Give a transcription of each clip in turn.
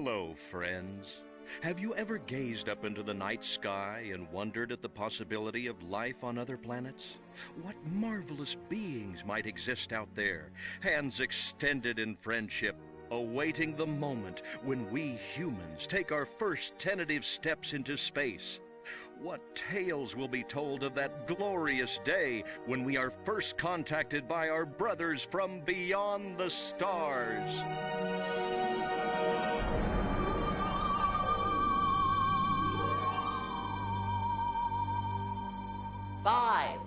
Hello, friends. Have you ever gazed up into the night sky and wondered at the possibility of life on other planets? What marvelous beings might exist out there, hands extended in friendship, awaiting the moment when we humans take our first tentative steps into space? What tales will be told of that glorious day when we are first contacted by our brothers from beyond the stars? 5.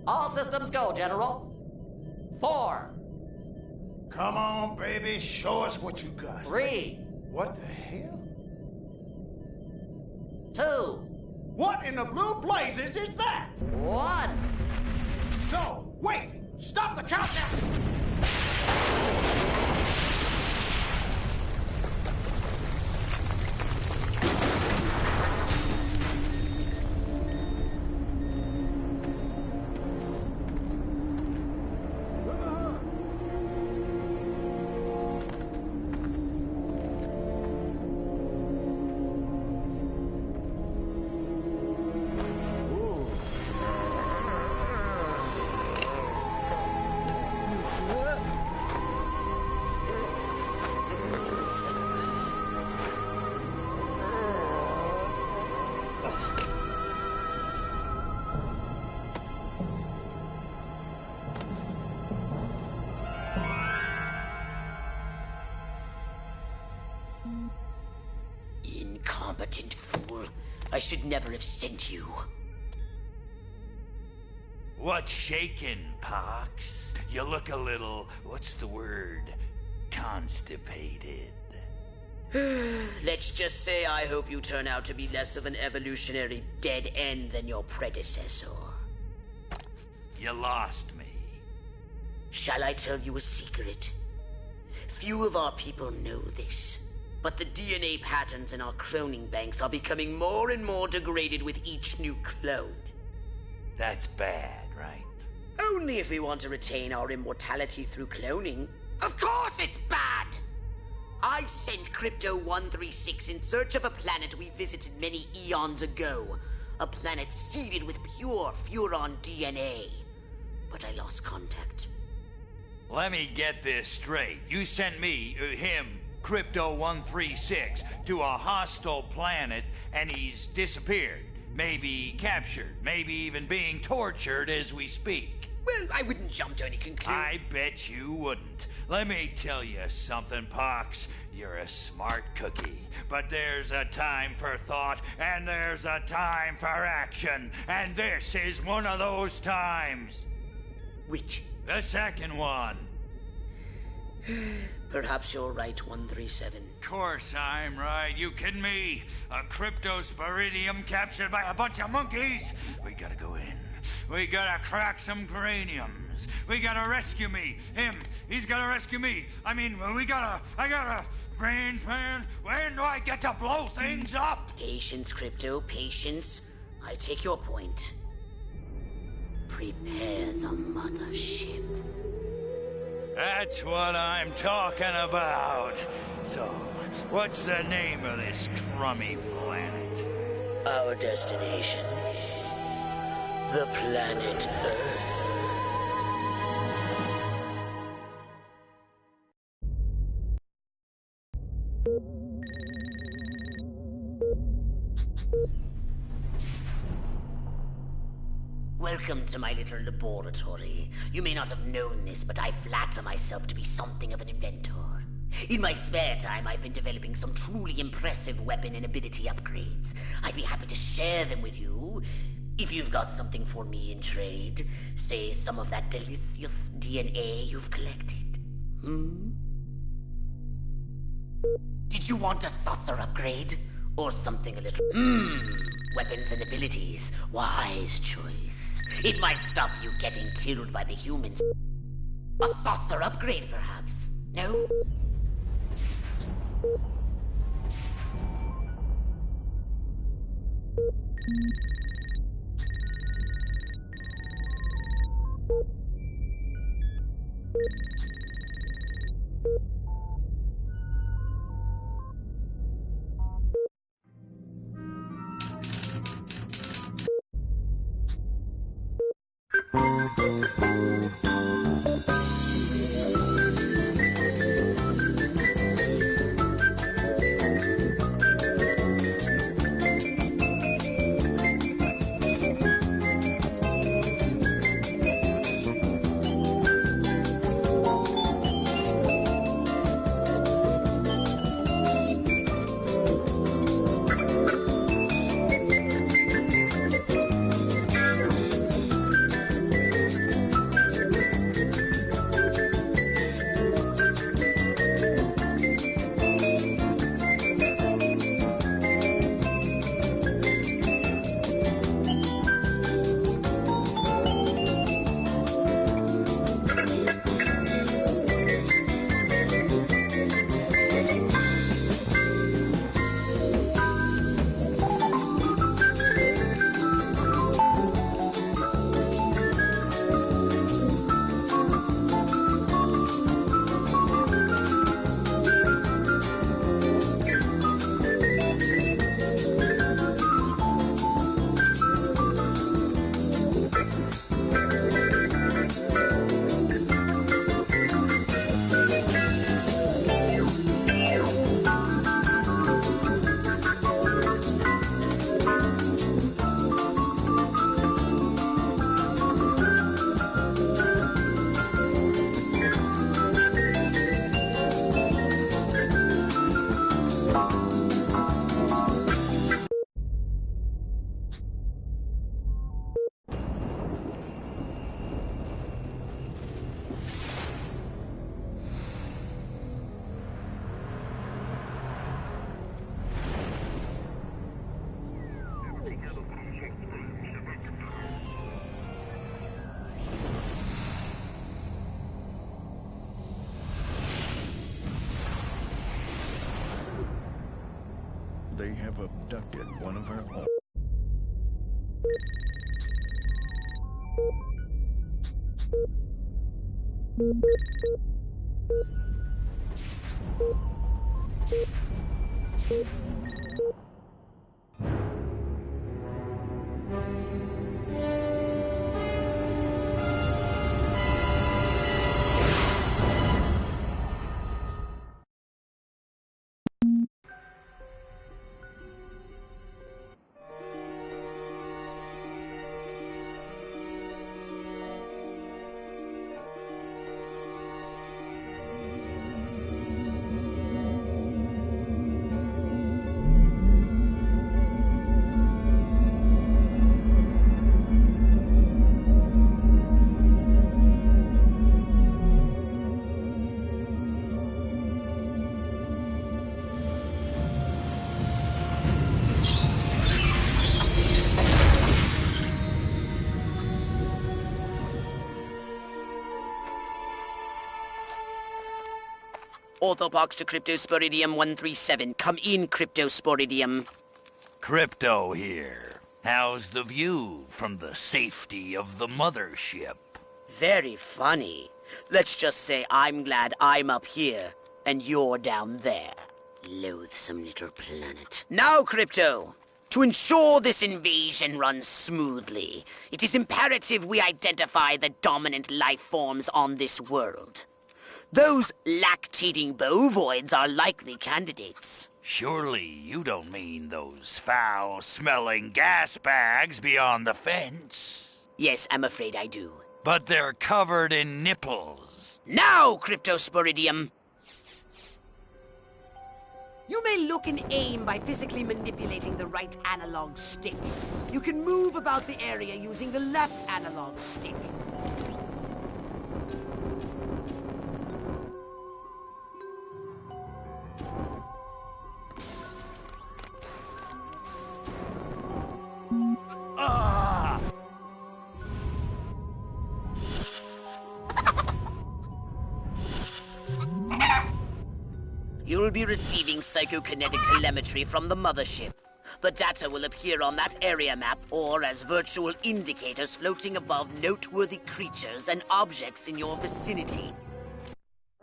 All systems go, General. 4. Come on, baby, show us what you got. 3. What the hell? 2. What in the blue blazes is that? 1. No, wait! Stop the countdown! Incompetent fool. I should never have sent you. What's shaking, Pox? You look a little, what's the word? Constipated. Let's just say I hope you turn out to be less of an evolutionary dead end than your predecessor. You lost me. Shall I tell you a secret? Few of our people know this, but the DNA patterns in our cloning banks are becoming more and more degraded with each new clone. That's bad, right? Only if we want to retain our immortality through cloning. Of course it's bad! I sent Crypto-136 in search of a planet we visited many eons ago. A planet seeded with pure Furon DNA. But I lost contact. Let me get this straight. You sent me, him, Crypto-136, to a hostile planet, and he's disappeared. Maybe captured, maybe even being tortured as we speak. Well, I wouldn't jump to any conclusion. I bet you wouldn't. Let me tell you something, Pox. You're a smart cookie. But there's a time for thought, and there's a time for action. And this is one of those times. Which? The second one. Perhaps you're right, 137. Course I'm right. You kidding me? A cryptosporidium captured by a bunch of monkeys? We gotta go in. We gotta crack some craniums. We gotta rescue me. Him, he's gotta rescue me. I gotta... Brains, man, when do I get to blow things up? Patience, Crypto, patience. I take your point. Prepare the mothership. That's what I'm talking about. So, what's the name of this crummy planet? Our destination. The planet Earth. Welcome to my little laboratory. You may not have known this, but I flatter myself to be something of an inventor. In my spare time, I've been developing some truly impressive weapon and ability upgrades. I'd be happy to share them with you, if you've got something for me in trade. Say some of that delicious DNA you've collected. Did you want a saucer upgrade? Or something a little... Weapons and abilities. Wise choice. It might stop you getting killed by the humans. A saucer upgrade, perhaps? No? They have abducted one of our own. Orthopox to Cryptosporidium 137. Come in, Cryptosporidium. Crypto here. How's the view from the safety of the mothership? Very funny. Let's just say I'm glad I'm up here and you're down there. Loathsome little planet. Now, Crypto! To ensure this invasion runs smoothly, it is imperative we identify the dominant life forms on this world. Those lactating bovoids are likely candidates. Surely you don't mean those foul-smelling gas bags beyond the fence? Yes, I'm afraid I do. But they're covered in nipples. Now, Cryptosporidium! You may look and aim by physically manipulating the right analog stick. You can move about the area using the left analog stick. You'll be receiving psychokinetic telemetry from the mothership. The data will appear on that area map or as virtual indicators floating above noteworthy creatures and objects in your vicinity.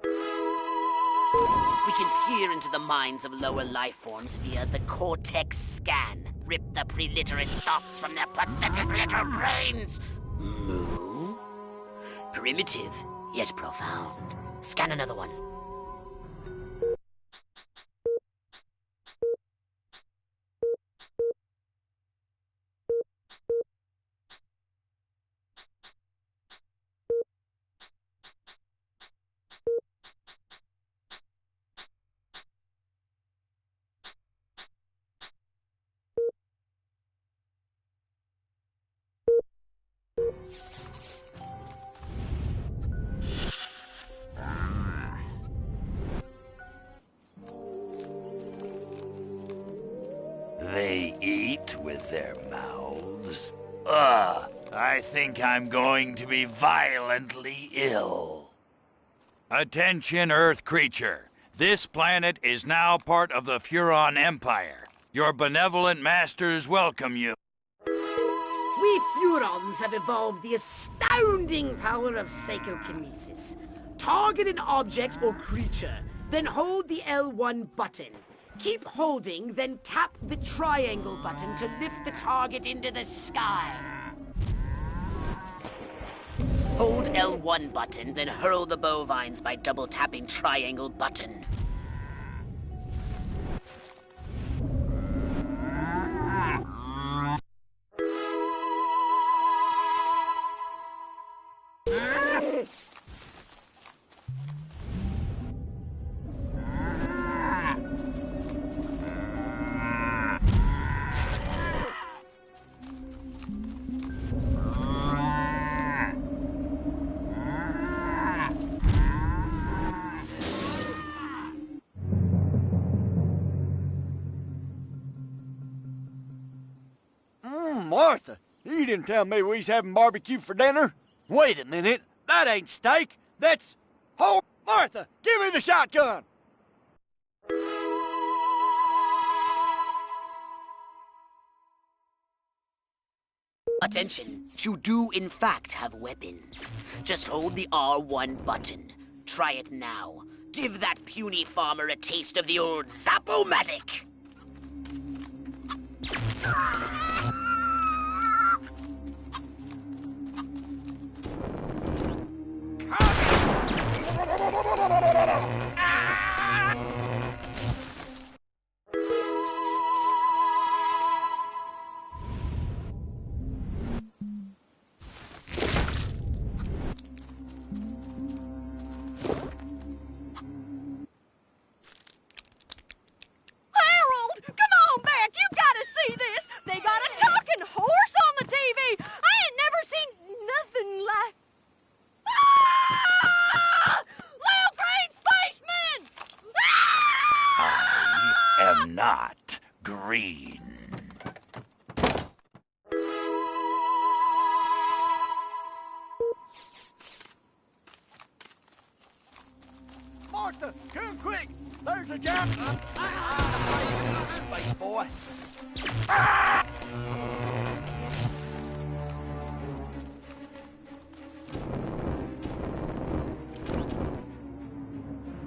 We can peer into the minds of lower life forms via the Cortex scan. Rip the preliterate thoughts from their pathetic little brains. Moo? Primitive, yet profound. Scan another one. They eat with their mouths. Ugh, I think I'm going to be violently ill. Attention, Earth creature. This planet is now part of the Furon Empire. Your benevolent masters welcome you. We Furons have evolved the astounding power of psychokinesis. Target an object or creature, then hold the L1 button. Keep holding, then tap the triangle button to lift the target into the sky. Hold L1 button, then hurl the bovines by double tapping triangle button. Martha, you didn't tell me we was having barbecue for dinner. Wait a minute, that ain't steak. That's... Oh, Martha, give me the shotgun. Attention, you do in fact have weapons. Just hold the R1 button. Try it now. Give that puny farmer a taste of the old Zap-O-Matic! Not green. Martha, come quick. There's a giant... Space boy.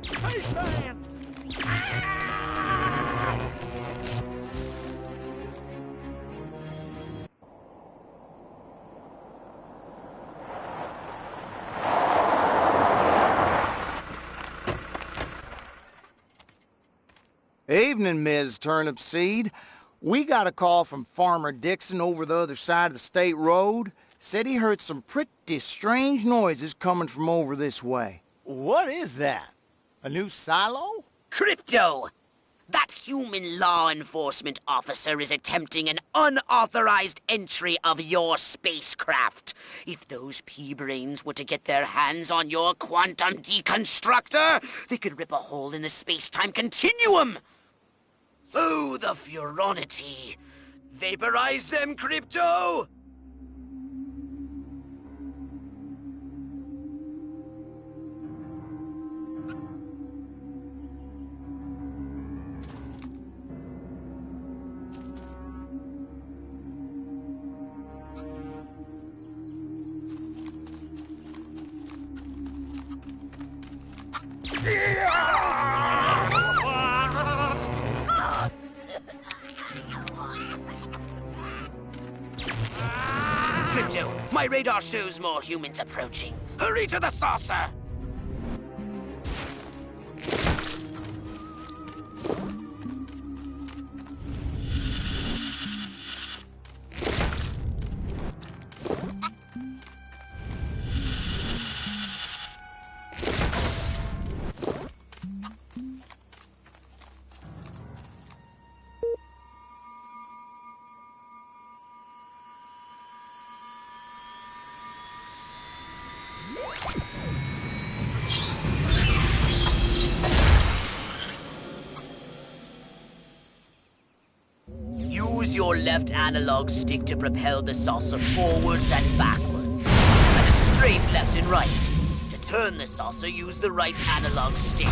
Space man. Evening, Ms. Turnipseed. We got a call from Farmer Dixon over the other side of the state road. Said he heard some pretty strange noises coming from over this way. What is that? A new silo? Crypto! That human law enforcement officer is attempting an unauthorized entry of your spacecraft. If those pea-brains were to get their hands on your quantum deconstructor, they could rip a hole in the space-time continuum. Oh, the Furonity! Vaporize them, Crypto! Crypto, my radar shows more humans approaching. Hurry to the saucer! Use your left analog stick to propel the saucer forwards and backwards, and a strafe left and right. To turn the saucer, use the right analog stick.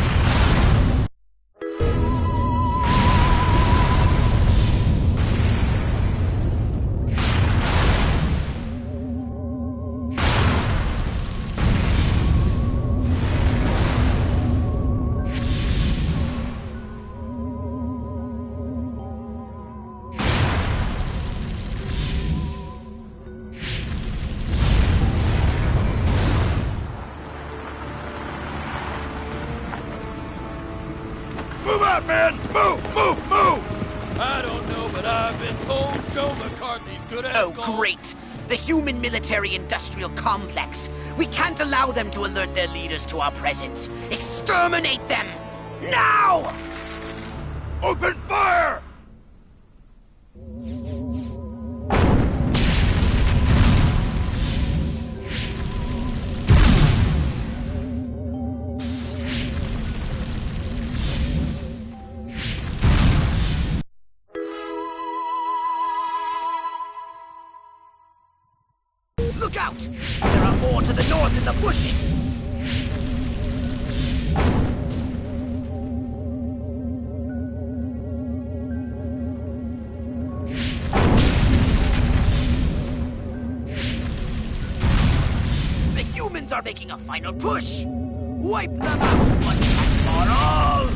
Move out, man! Move! Move! Move! I don't know, but I've been told Joe McCarthy's good as Oh, gold. great! The human military-industrial complex. We can't allow them to alert their leaders to our presence. Exterminate them! Now! Open fire! Look out! There are more to the north in the bushes! The humans are making a final push! Wipe them out once and for all!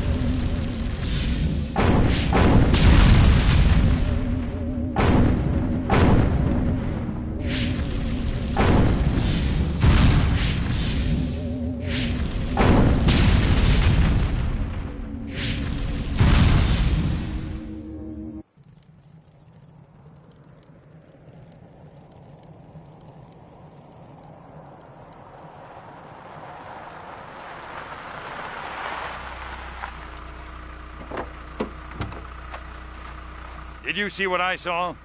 Did you see what I saw?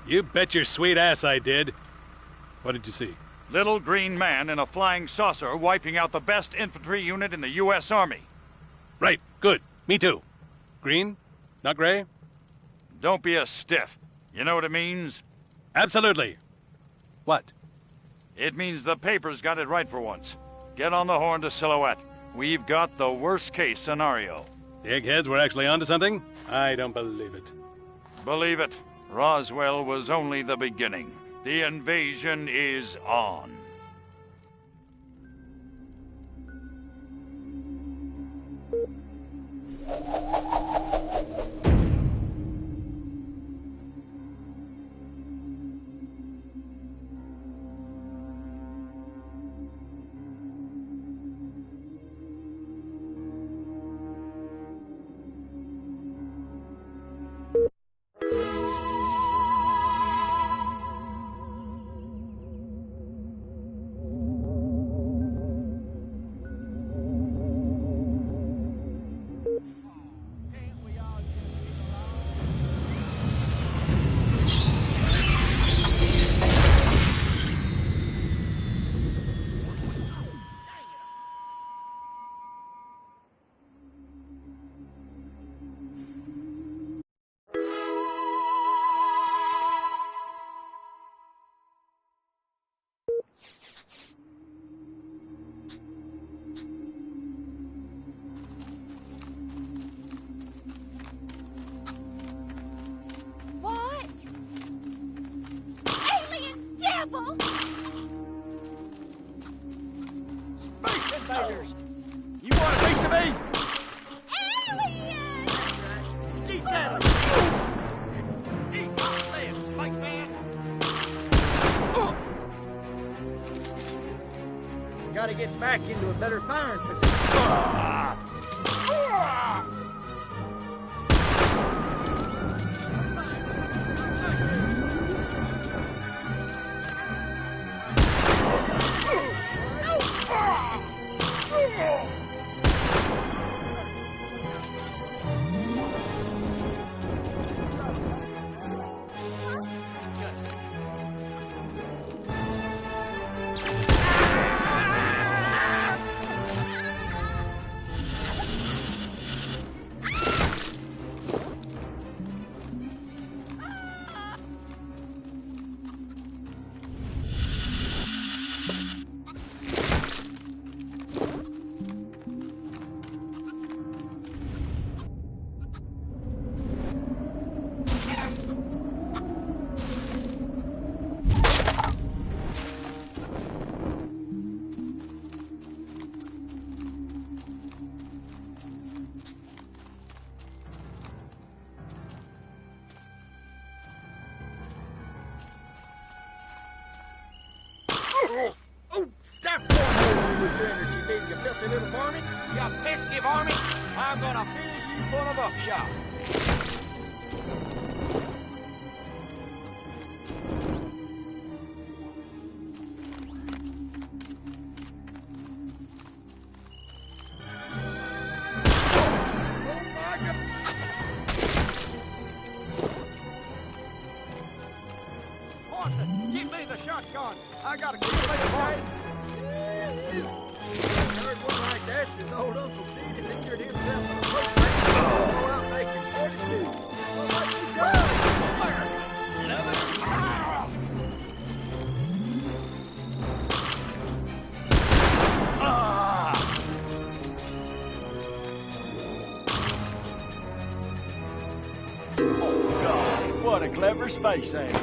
You bet your sweet ass I did. What did you see? Little green man in a flying saucer wiping out the best infantry unit in the U.S. Army. Right, good. Me too. Green? Not gray? Don't be a stiff. You know what it means? Absolutely. What? It means the paper's got it right for once. Get on the horn to Silhouette. We've got the worst case scenario. The eggheads were actually onto something? I don't believe it. Believe it, Roswell was only the beginning. The invasion is on. Invaders! You want a piece of me? Aliens! Keep that! Eat my lips, Spaceman! gotta get back into a better firing position. Oh, stop cornholing with your energy, baby, you filthy little varmint! You pesky varmint! I'm gonna fill you full of buckshot! Give me the shotgun! I gotta keep it apart! Heard one like that since old Uncle Pete has injured himself in a rope race. Go out making 42. Well, what you got? America! Love it! Oh, God, what a clever space egg!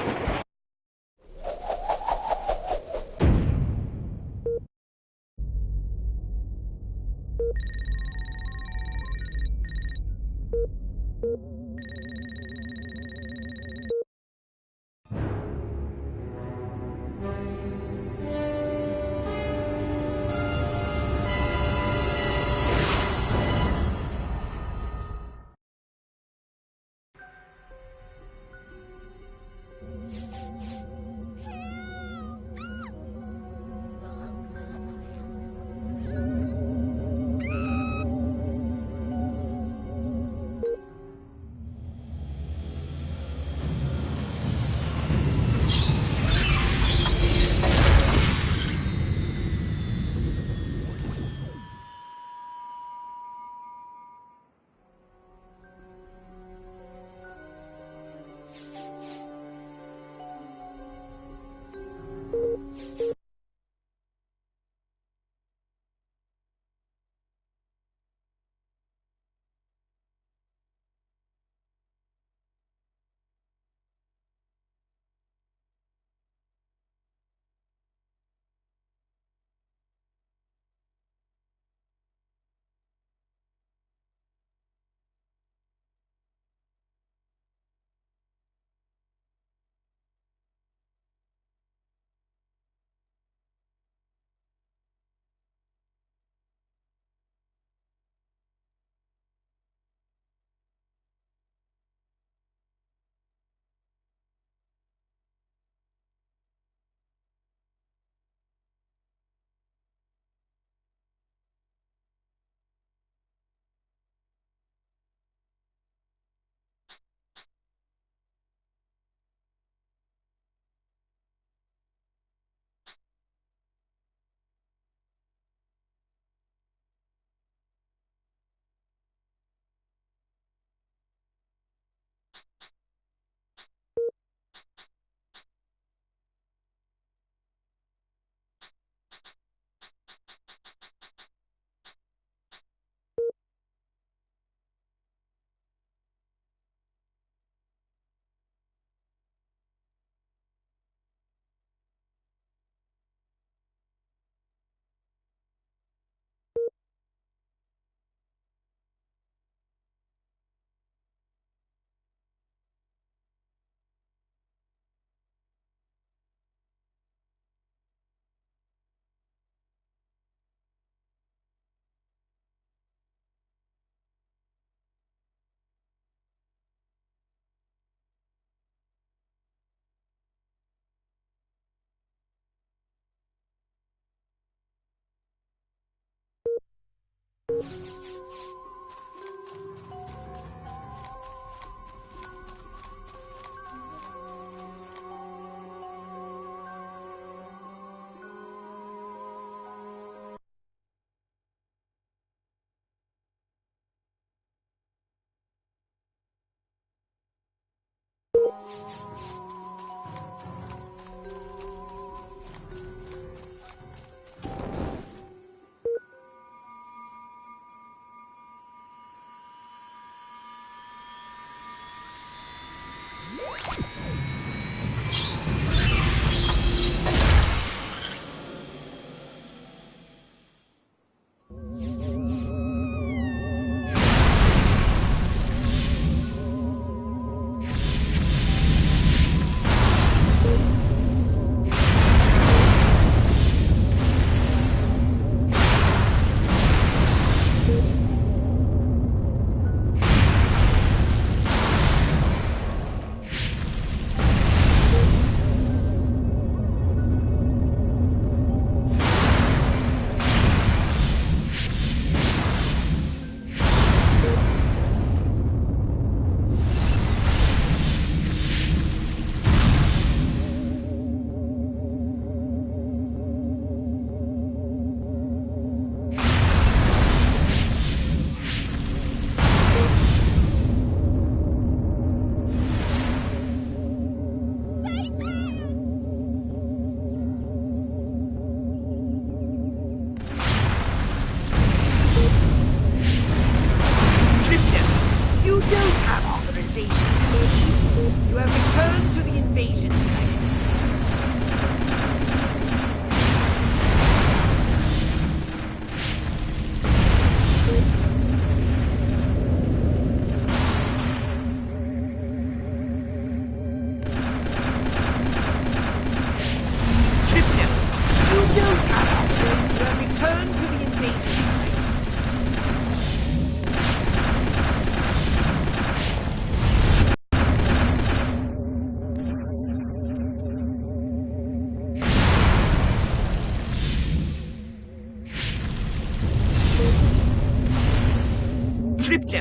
Crypto,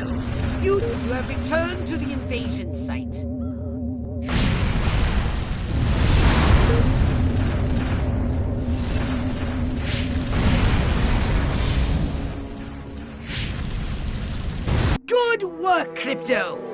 you have returned to the invasion site. Good work, Crypto!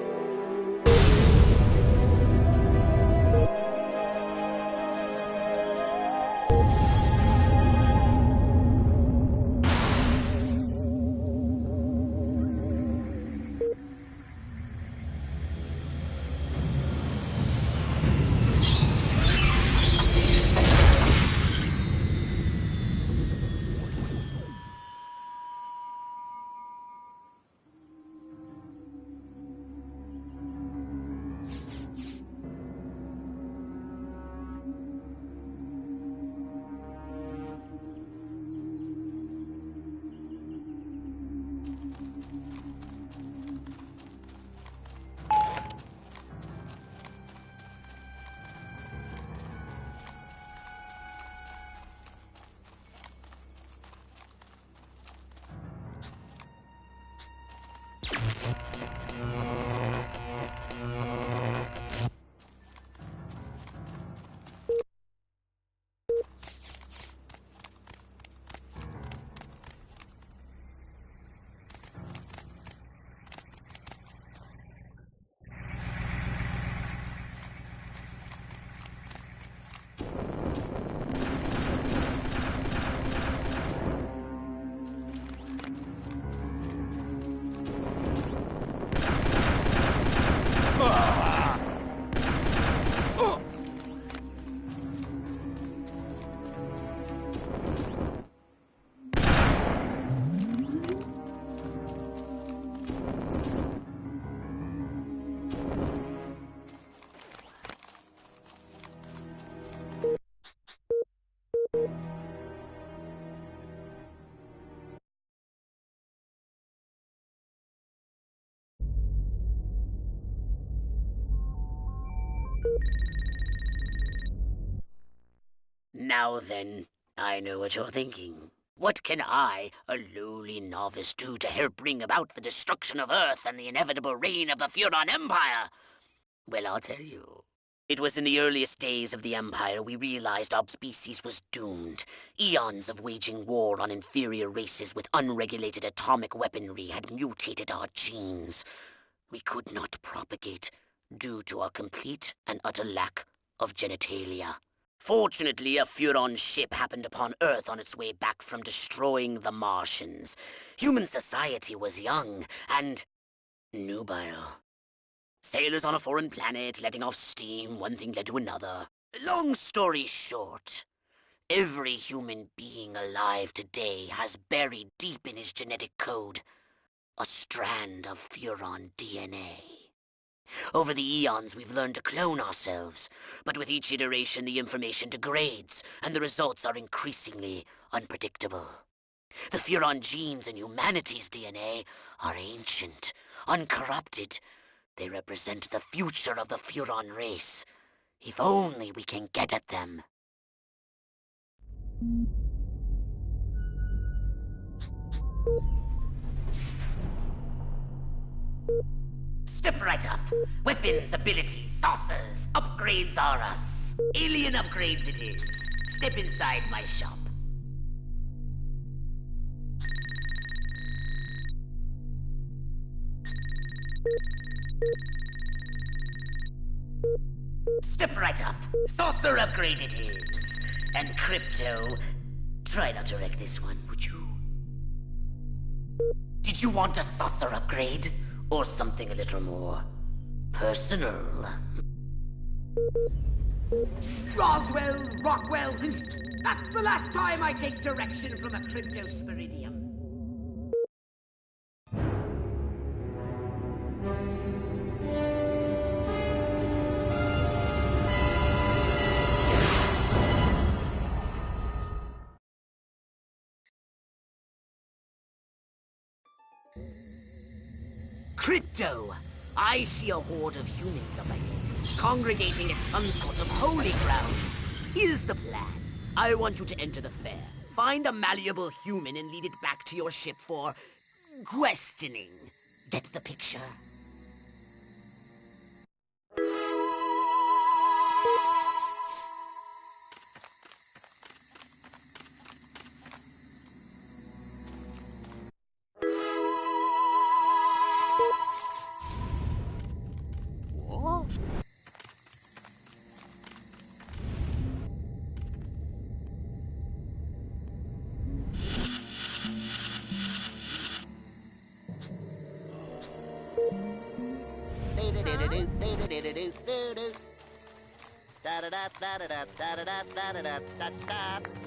Now then, I know what you're thinking. What can I, a lowly novice, do to help bring about the destruction of Earth and the inevitable reign of the Furon Empire? Well, I'll tell you. It was in the earliest days of the Empire we realized our species was doomed. Eons of waging war on inferior races with unregulated atomic weaponry had mutated our genes. We could not propagate due to our complete and utter lack of genitalia. Fortunately, a Furon ship happened upon Earth on its way back from destroying the Martians. Human society was young and nubile. Sailors on a foreign planet, letting off steam, one thing led to another. Long story short, every human being alive today has buried deep in his genetic code a strand of Furon DNA. Over the eons, we've learned to clone ourselves, but with each iteration the information degrades, and the results are increasingly unpredictable. The Furon genes in humanity's DNA are ancient, uncorrupted. They represent the future of the Furon race. If only we can get at them. Step right up. Weapons, abilities, saucers, upgrades are us. Alien upgrades it is. Step inside my shop. Step right up. Saucer upgrade it is. And Crypto, try not to wreck this one, would you? Did you want a saucer upgrade? Or something a little more personal? Roswell, Rockwell, that's the last time I take direction from a cryptosporidium. Crypto! I see a horde of humans up ahead, congregating at some sort of holy ground. Here's the plan. I want you to enter the fair, find a malleable human and lead it back to your ship for questioning. Get the picture?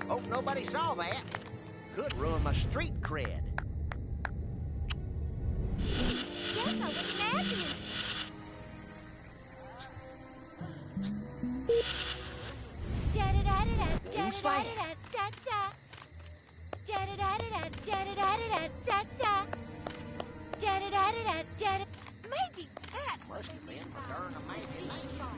Hope nobody saw that. Could ruin my street cred. Guess I was imagining. Maybe that's Must have been my darn imagination.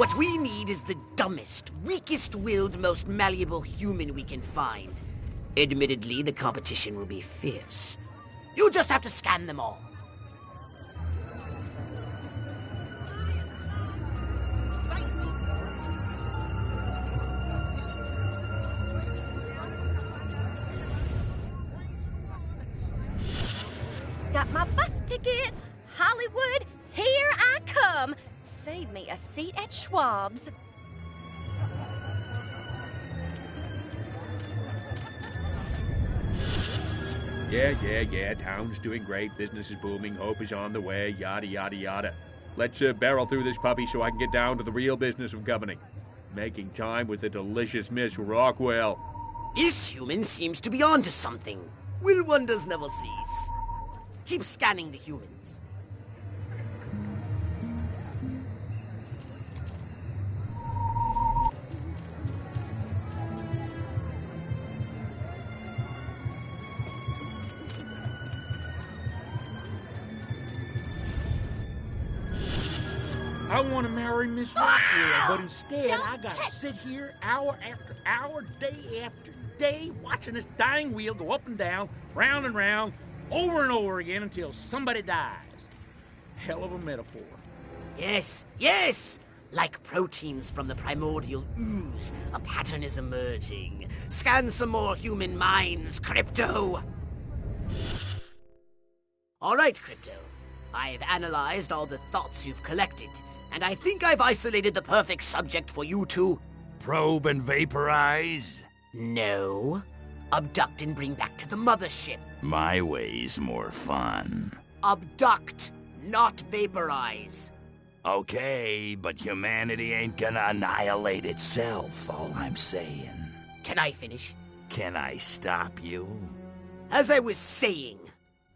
What we need is the dumbest, weakest-willed, most malleable human we can find. Admittedly, the competition will be fierce. You just have to scan them all. got my bus ticket. Hollywood, here I come. Save me a seat at Schwab's. Yeah. Town's doing great. Business is booming. Hope is on the way. Yada, yada, yada. Let's barrel through this puppy so I can get down to the real business of governing. Making time with the delicious Miss Rockwell. This human seems to be onto something. Will wonders never cease? Keep scanning the humans. want to marry Miss Rockwell, but instead Don't I gotta touch- sit here hour after hour, day after day, watching this dang wheel go up and down, round and round, over and over again until somebody dies. Hell of a metaphor. Yes, yes! Like proteins from the primordial ooze, a pattern is emerging. Scan some more human minds, Crypto! All right, Crypto. I've analyzed all the thoughts you've collected, and I think I've isolated the perfect subject for you to... Probe and vaporize? No. Abduct and bring back to the mothership. My way's more fun. Abduct, not vaporize. Okay, but humanity ain't gonna annihilate itself, all I'm saying. Can I finish? Can I stop you? As I was saying,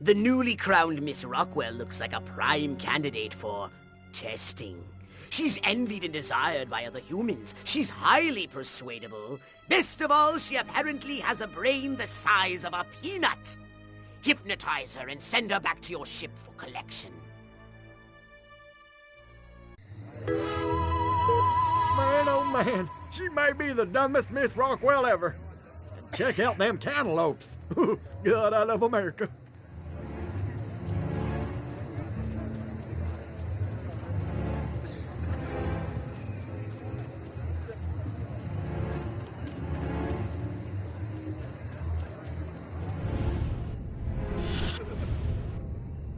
the newly crowned Miss Rockwell looks like a prime candidate for testing. She's envied and desired by other humans. She's highly persuadable. Best of all, she apparently has a brain the size of a peanut. Hypnotize her and send her back to your ship for collection. Man, oh man, she may be the dumbest Miss Rockwell ever. And check out them cantaloupes. God, I love America.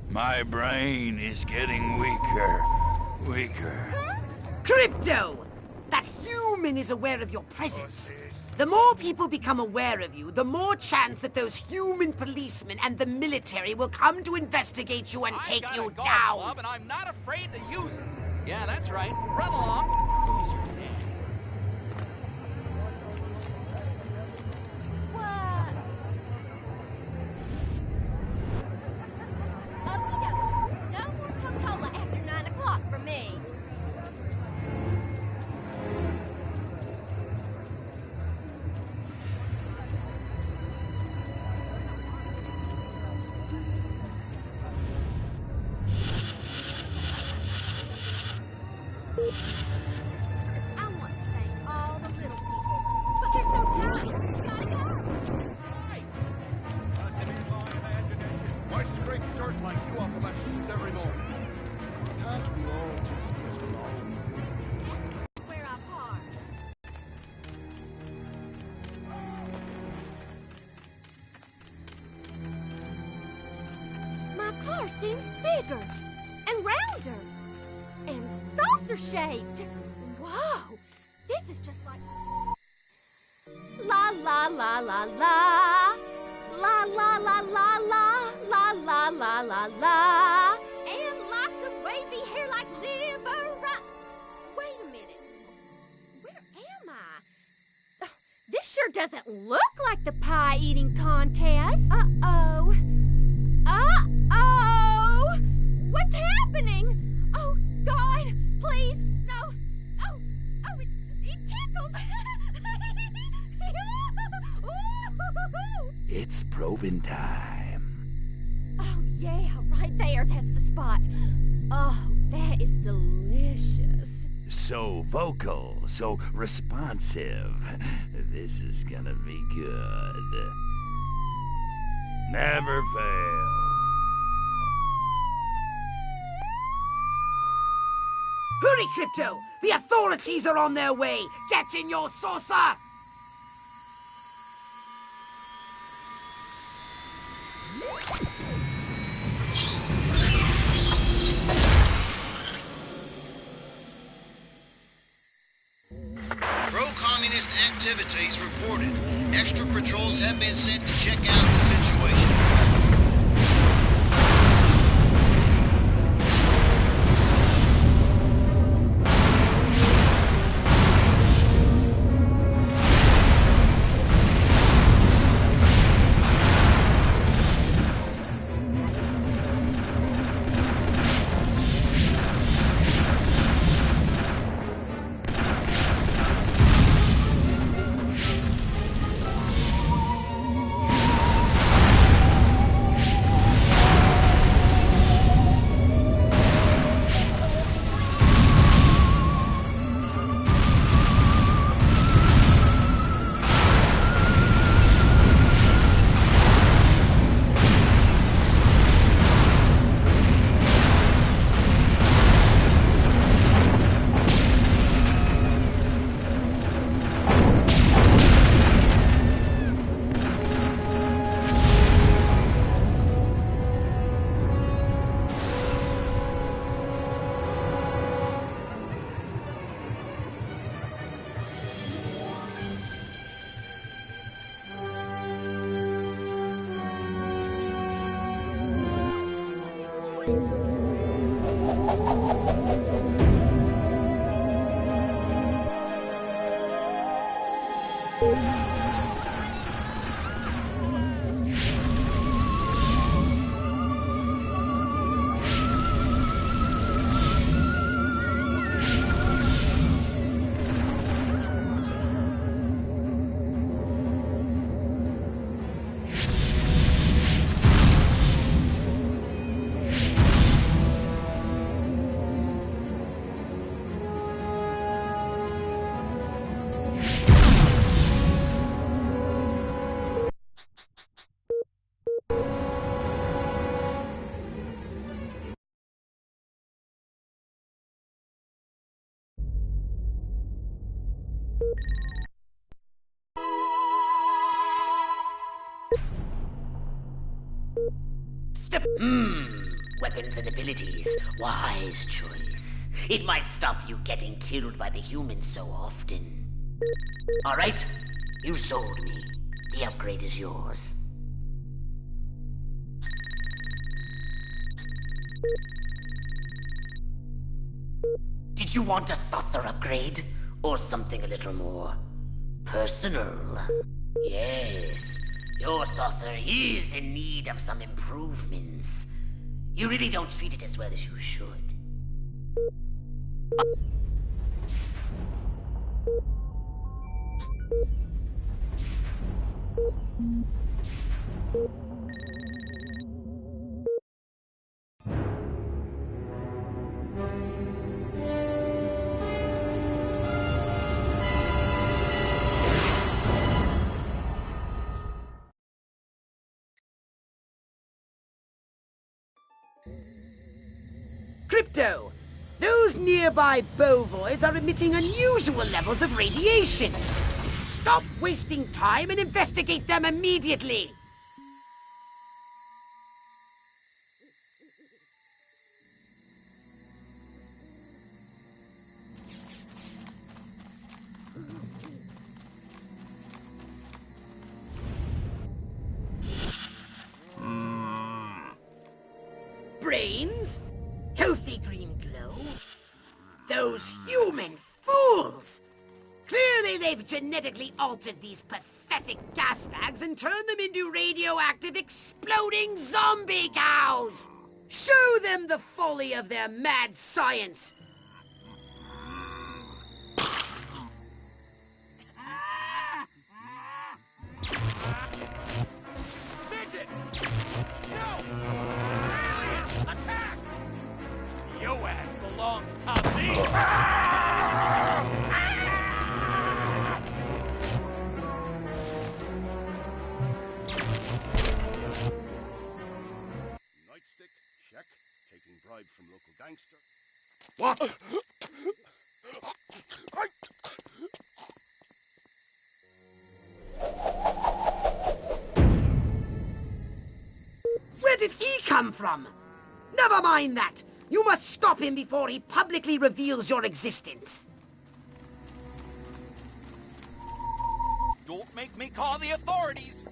My brain is getting weaker. Crypto! That human is aware of your presence. The more people become aware of you, the more chance that those human policemen and the military will come to investigate you and take you down. Club, and I'm not afraid to use it. Yeah, that's right. Run along. What? Okie dokie. No more Coca-Cola after 9 o'clock for me. I want to thank all the little people, but there's no time. Gotta go. Why scrape dirt like you off of my shoes every morning? Can't we all just get along? Where I park. My car seems bigger and rounder and saucer-shaped. Whoa! This is just like... La la la la la. La la la la la. La la la la la. And lots of wavy hair like Libera. Wait a minute. Where am I? Oh, this sure doesn't look like the pie-eating contest. Uh-oh. Uh-oh! What's happening? Oh, God, please, no. Oh, it tickles. It's probing time. Oh, yeah, right there. That's the spot. Oh, that is delicious. So vocal, so responsive. This is gonna be good. Never fails. Hurry, Crypto! The authorities are on their way! Get in your saucer! Pro-communist activities reported. Extra patrols have been sent to check out the situation. Weapons and abilities. Wise choice. It might stop you getting killed by the humans so often. Alright? You sold me. The upgrade is yours. Did you want a saucer upgrade? Or something a little more personal? Yes. Your saucer is in need of some improvements. You really don't treat it as well as you should. Crypto! Those nearby bovoids are emitting unusual levels of radiation. Stop wasting time and investigate them immediately! Brains? Healthy green glow? Those human fools! Clearly they've genetically altered these pathetic gas bags and turned them into radioactive exploding zombie cows! Show them the folly of their mad science! Midget! No! Alien! Attack! Yo ass belongs to me! Nightstick, check. Taking bribes from local gangster. What? Where did he come from? Never mind that! You must stop him before he publicly reveals your existence. Don't make me call the authorities!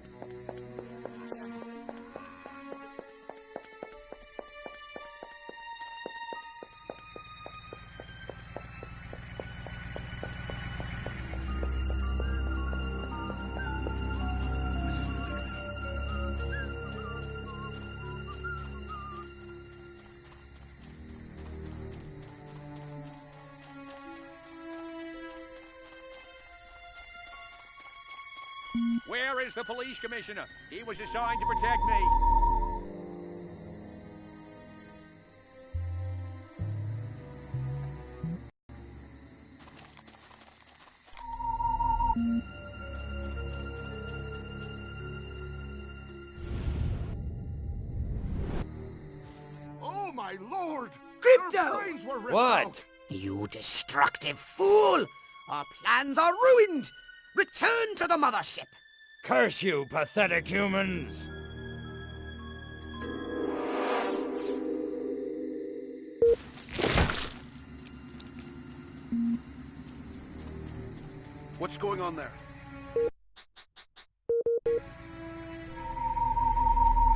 Where is the police commissioner? He was assigned to protect me. Oh, my lord! Crypto! Their brains were ripped What? out. You destructive fool! Our plans are ruined! Return to the mothership! Curse you, pathetic humans! What's going on there?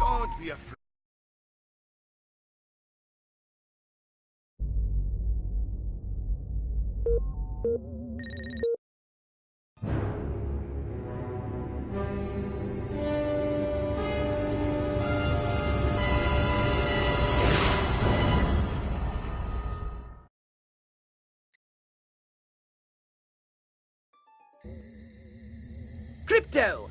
Don't be afraid. Crypto!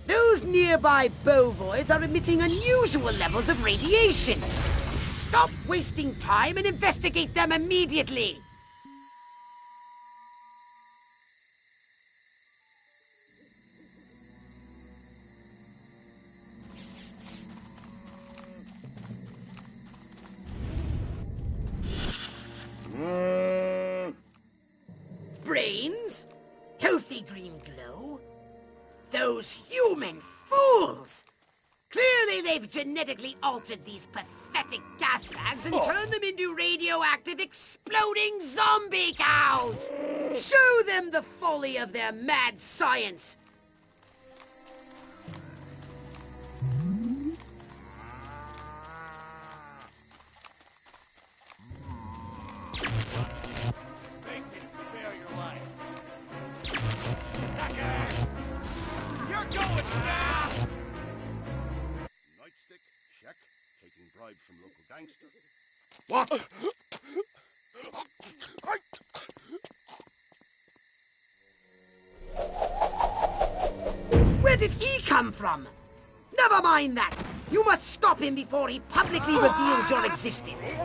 Those nearby bovoids are emitting unusual levels of radiation. Stop wasting time and investigate them immediately! Brains? Healthy green glow? Those human fools! Clearly they've genetically altered these pathetic gas bags and turned them into radioactive exploding zombie cows! Show them the folly of their mad science! They can spare your life. Sucker! You're going down! Nightstick, check. Taking bribes from local gangster. What? Where did he come from? Never mind that! You must stop him before he publicly reveals your existence.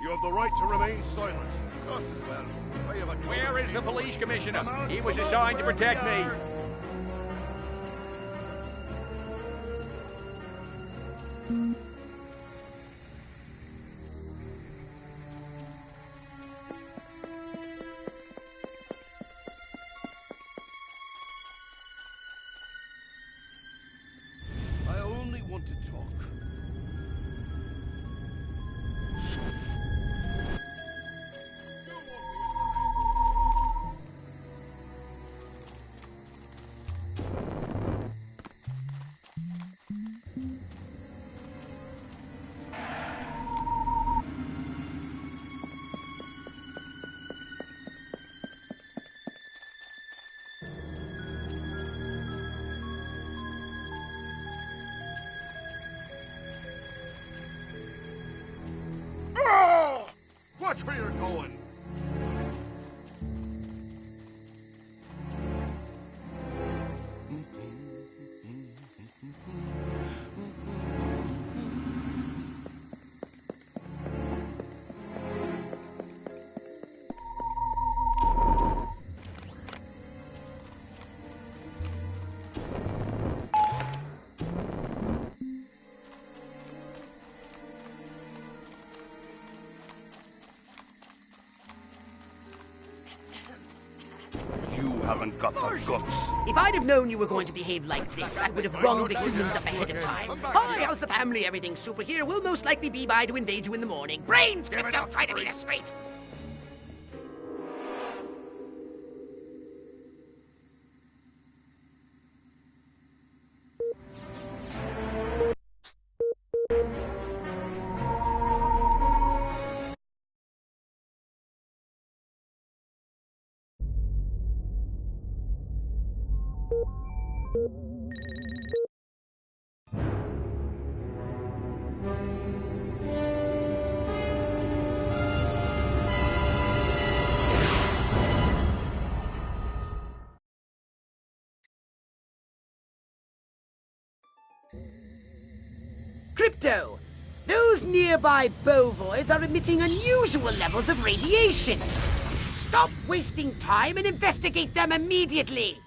You have the right to remain silent. Us as well. I have a Where is the police commissioner? He was assigned to protect me. I only want to talk. Watch where you're going. You haven't got the guts. If I'd have known you were going to behave like this, I would have rung the humans up ahead of time. Hi, how's the family? Everything's super here. We'll most likely be by to invade you in the morning. Brains, Crypto, try to be discreet. Crypto, those nearby bovoids are emitting unusual levels of radiation. Stop wasting time and investigate them immediately.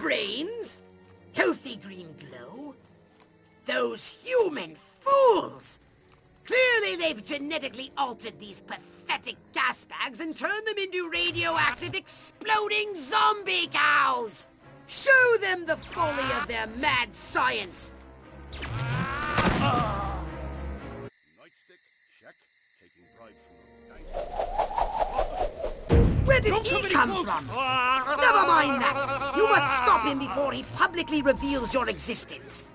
Brains? Healthy green glow? Those human fools! Clearly they've genetically altered these pathetic gas bags and turned them into radioactive exploding zombie cows! Show them the folly of their mad science! Nightstick, check. Taking bribes from the Where did he come from? Never mind that. You must stop him before he publicly reveals your existence.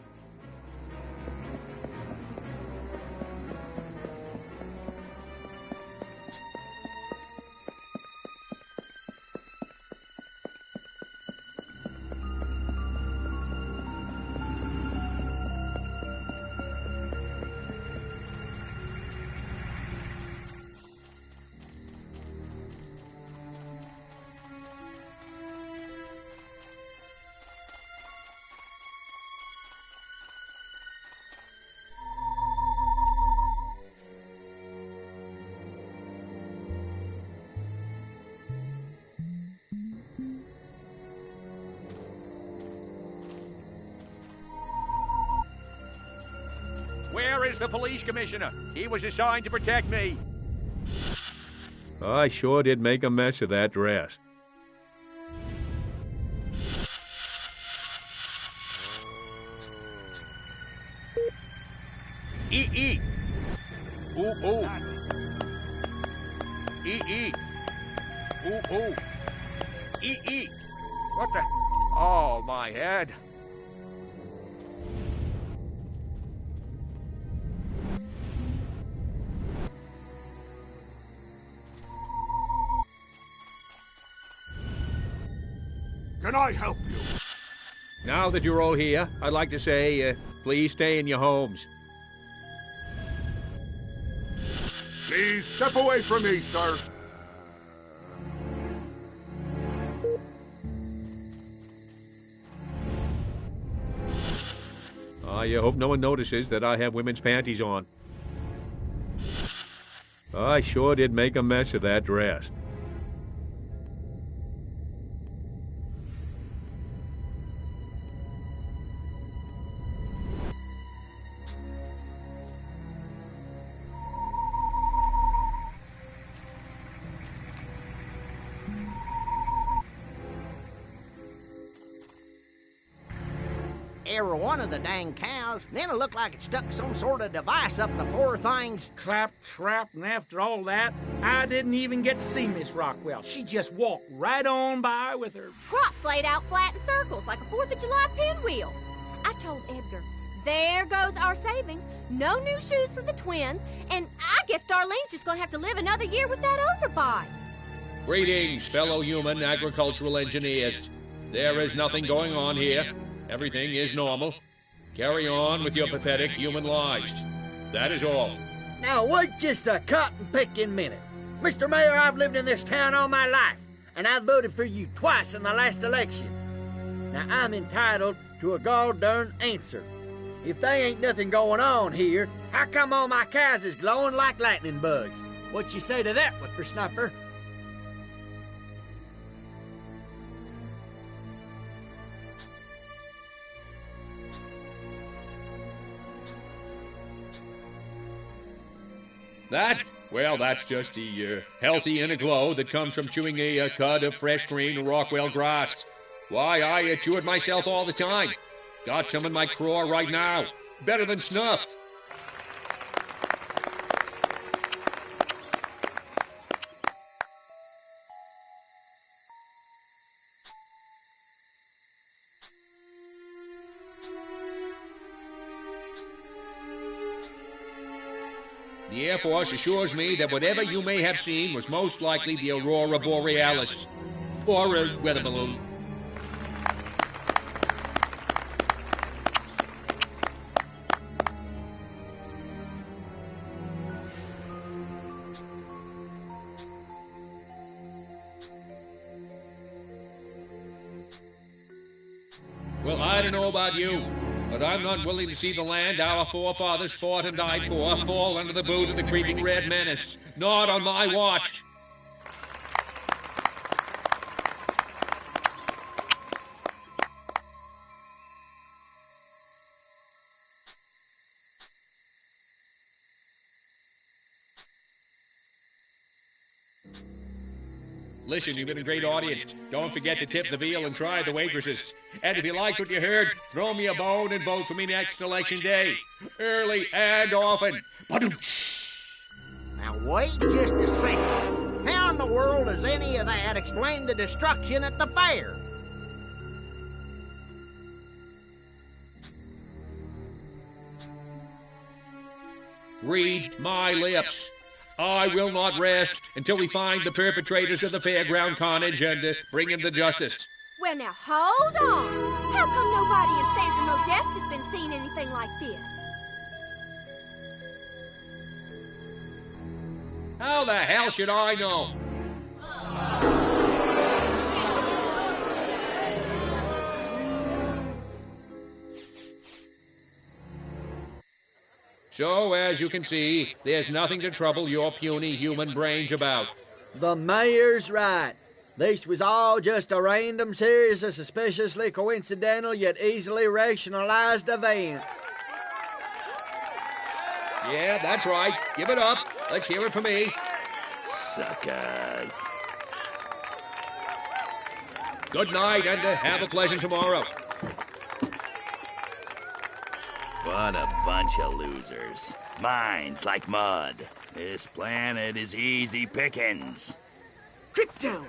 Where is the police commissioner? He was assigned to protect me. I sure did make a mess of that dress. Eat. Ooh. Eat. Ooh. Eat. What the? Oh, my head. Can I help you? Now that you're all here, I'd like to say, please stay in your homes. Please step away from me, sir. I hope no one notices that I have women's panties on. I sure did make a mess of that dress. Every one of the dang cows. Then it looked like it stuck some sort of device up the poor thing's. Claptrap, and after all that, I didn't even get to see Miss Rockwell. She just walked right on by with her Props laid out flat in circles like a 4th of July pinwheel. I told Edgar, there goes our savings. No new shoes for the twins, and I guess Darlene's just gonna have to live another year with that overbite. Greetings, fellow human agricultural engineers. There is nothing going on here. Everything is normal. Carry on with your pathetic human lives. That is all. Now wait just a cotton-picking minute. Mr. Mayor, I've lived in this town all my life, and I voted for you twice in the last election. Now I'm entitled to a gall-darn answer. If they ain't nothing going on here, how come all my cows is glowing like lightning bugs? What you say to that, whippersnapper? Well, that's just the healthy inner glow that comes from chewing a cud of fresh green Rockwell grass. Why, I chew it myself all the time. Got some in my craw right now. Better than snuff. The Air Force assures me that whatever you may have seen was most likely the Aurora Borealis, or a weather balloon. Well, I don't know about you, but I'm not willing to see the land our forefathers fought and died for fall under the boot of the creeping red menace. Not on my watch. Listen, you've been a great audience. Don't forget to tip the veal and try the waitresses. And if you liked what you heard, throw me a bone and vote for me next election day. Early and often. Now wait just a second. How in the world does any of that explain the destruction at the fair? Read my lips. I will not rest until we find the perpetrators of the fairground carnage and bring them to justice. Well, now, hold on. How come nobody in Santa Modeste has been seeing anything like this? How the hell should I know? So, as you can see, there's nothing to trouble your puny human brains about. The mayor's right. This was all just a random series of suspiciously coincidental yet easily rationalized events. Yeah, that's right. Give it up. Let's hear it from me. Suckers. Good night, and have a pleasant tomorrow. What a bunch of losers. Minds like mud. This planet is easy pickings. Crypto!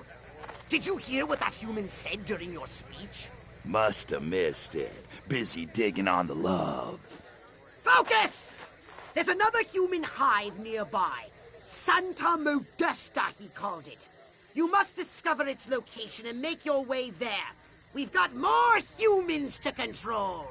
Did you hear what that human said during your speech? Must have missed it. Busy digging on the love. Focus! There's another human hive nearby. Santa Modesta, he called it. You must discover its location and make your way there. We've got more humans to control.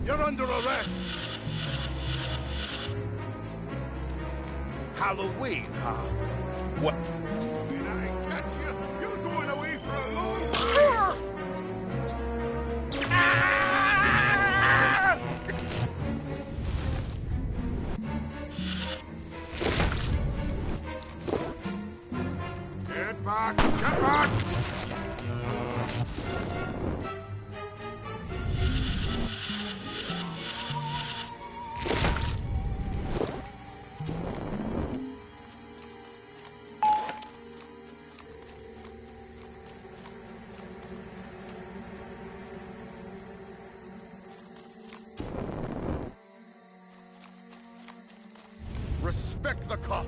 You're under arrest! Halloween, huh? What? When I catch you, you're going away for a long time! Get back! Get back! Respect the cop.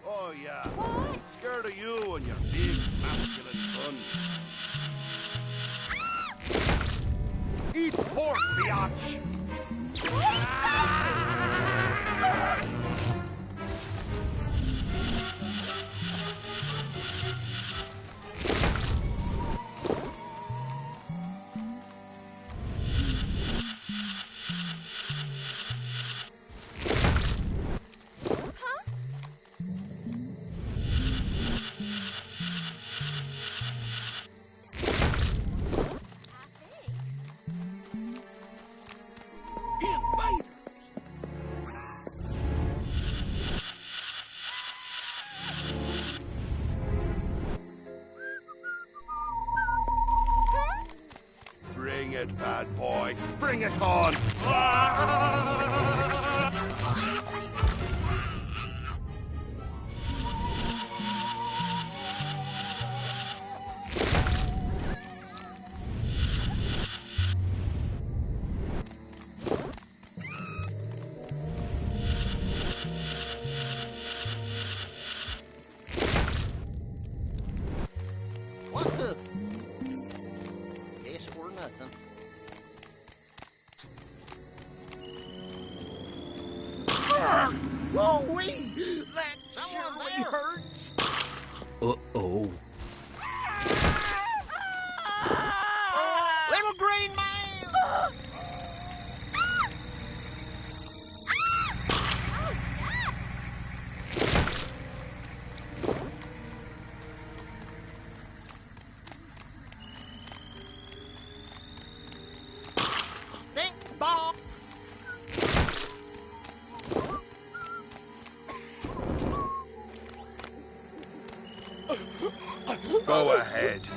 Oh yeah. What? Scared of you and your big masculine gun. Eat pork, biatch! ahead, bad boy. Bring it on! What the? This or nothing. Whoa-wee! That surely hurts! Uh-oh. Little green man! Think bomb! Go ahead.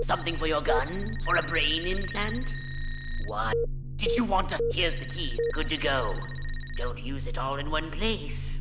Something for your gun? Or a brain implant? What? Did you want to? Here's the key. Good to go. Don't use it all in one place.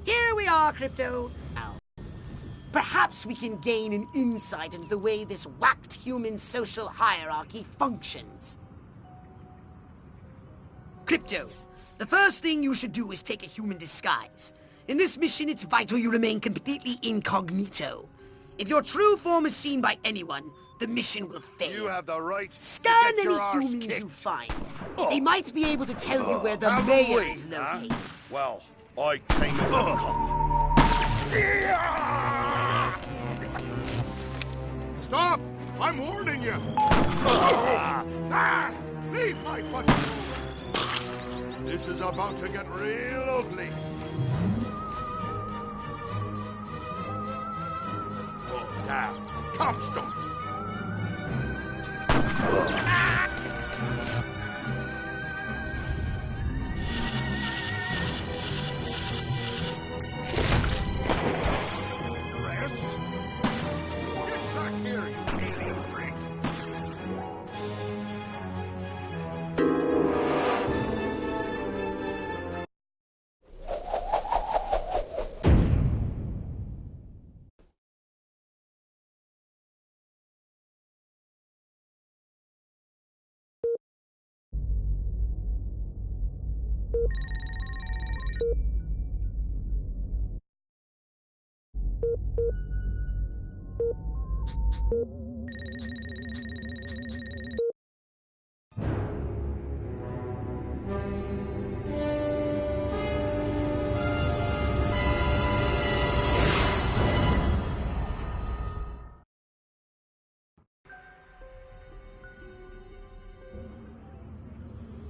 Here we are, Crypto. Now, perhaps we can gain an insight into the way this whacked human social hierarchy functions. Crypto, the first thing you should do is take a human disguise. In this mission, it's vital you remain completely incognito. If your true form is seen by anyone, the mission will fail. You have the right Scan to get any your arse humans kicked. you find. They might be able to tell you where the mayor is located. Well, I came as a Stop! I'm warning you! Leave my button! This is about to get real ugly. Oh, damn. Comstock!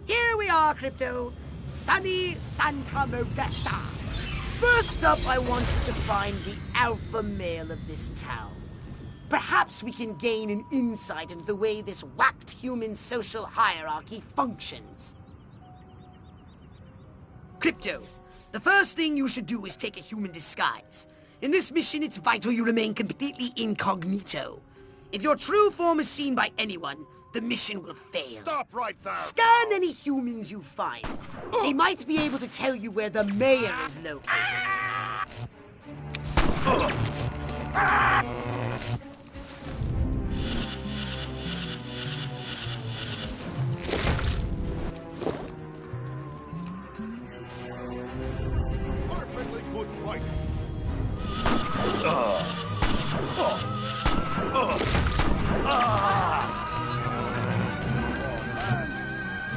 Here we are, Crypto. Sunny Santa Modesta. First up, I want you to find the alpha male of this town. Perhaps we can gain an insight into the way this whacked human social hierarchy functions. Crypto, the first thing you should do is take a human disguise. In this mission, it's vital you remain completely incognito. If your true form is seen by anyone, the mission will fail. Stop right there! Scan any humans you find. They might be able to tell you where the mayor is located. Perfectly good fight.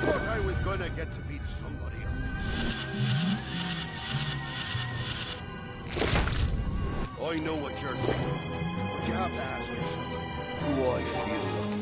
Thought I was gonna get to beat somebody else. I know what you're thinking, but you have to ask yourself, do I feel lucky?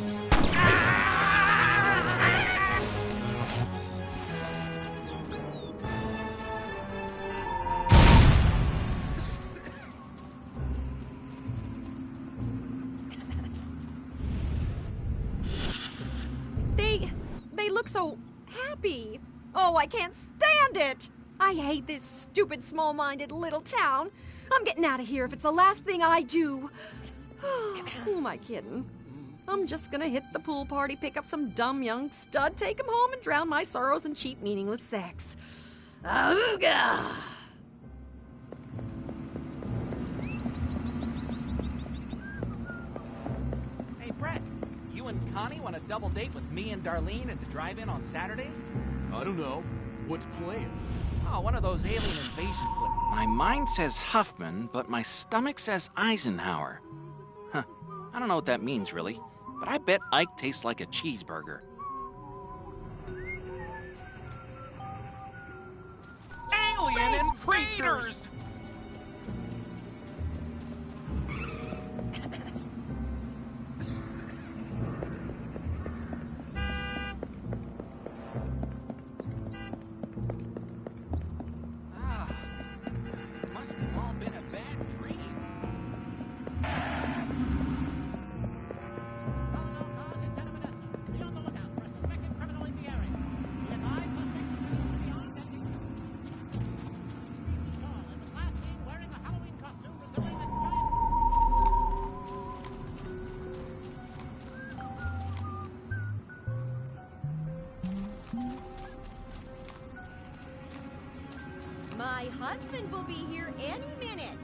They look so happy. Oh, I can't stand it. I hate this stupid, small-minded little town. I'm getting out of here if it's the last thing I do. Who am I kidding? I'm just gonna hit the pool party, pick up some dumb young stud, take him home, and drown my sorrows in cheap, meaningless sex. Auga! Hey, Brett, you and Connie want a double date with me and Darlene at the drive-in on Saturday? I don't know. What's playing? Oh, one of those alien invasion flips. My mind says Huffman, but my stomach says Eisenhower. Huh. I don't know what that means, really. But I bet Ike tastes like a cheeseburger. Alien invaders! Must have all been a bad dream. My husband will be here any minute.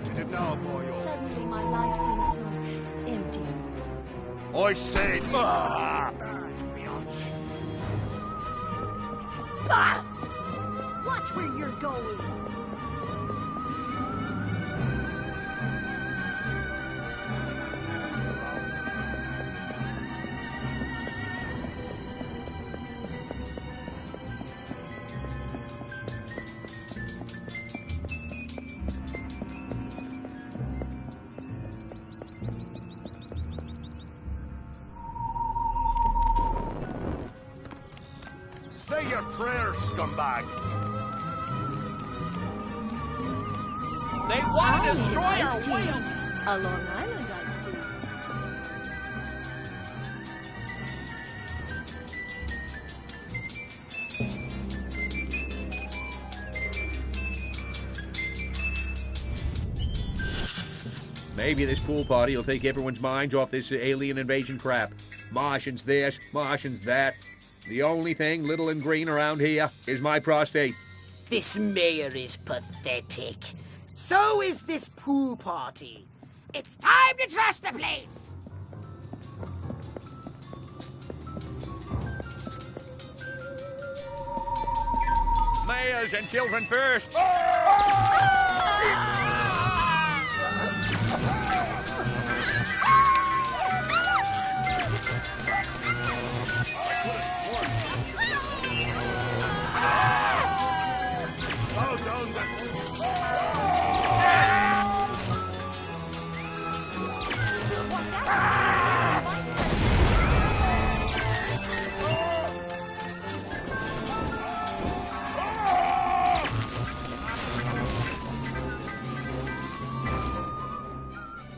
Did it now, boyo? Suddenly my life seems so empty. I said... Ah! Watch where you're going. Say your prayers, scumbag! They want to destroy our whale! A Long Island iced tea. Maybe this pool party will take everyone's minds off this alien invasion crap. Martians this, Martians that. The only thing little and green around here is my prostate. This mayor is pathetic. So is this pool party. It's time to trash the place! Mayors and children first!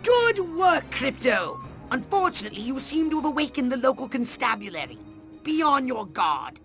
Good work, Crypto! Unfortunately, you seem to have awakened the local constabulary. Be on your guard.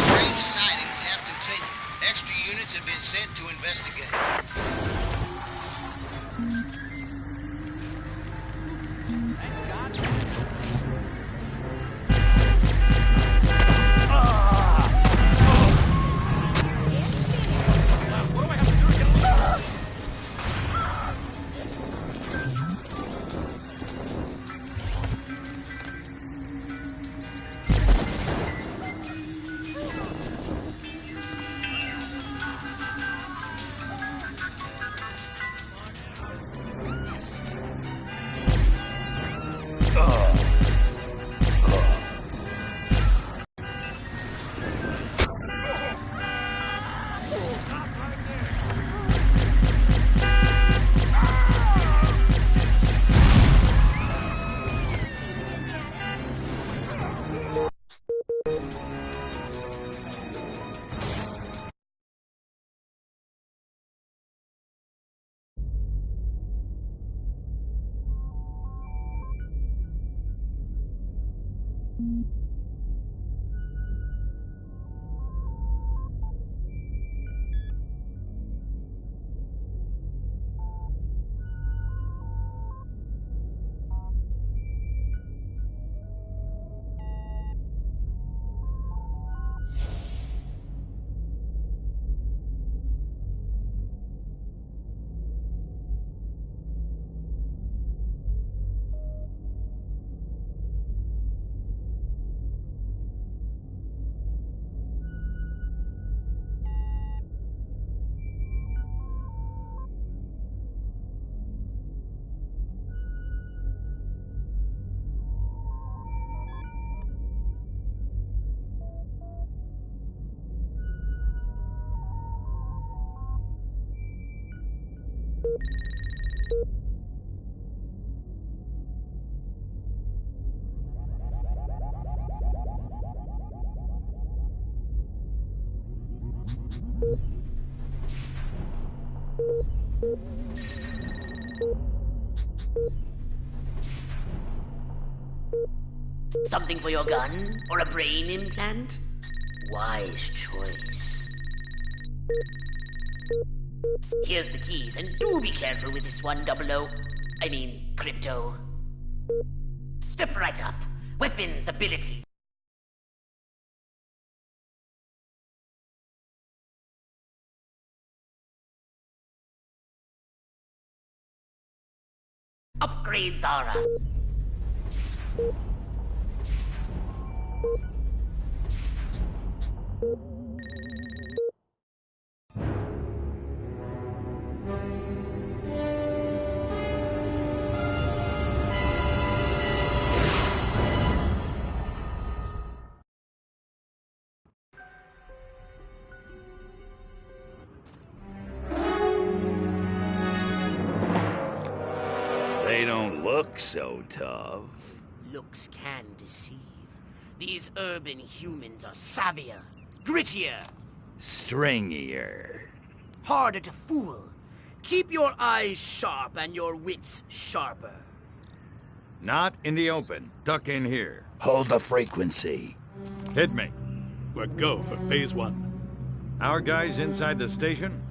Strange sightings have continued. Extra units have been sent to investigate. Something for your gun? Or a brain implant? Wise choice. Here's the keys, and do be careful with this one, 00. I mean, Crypto. Step right up. Weapons, abilities. Upgrades are us. They don't look so tough. Looks can deceive. These urban humans are savvier, grittier, Stringier. harder to fool. Keep your eyes sharp and your wits sharper. Not in the open. Duck in here. Hold the frequency. Hit me. We're go for phase 1. Our guys inside the station?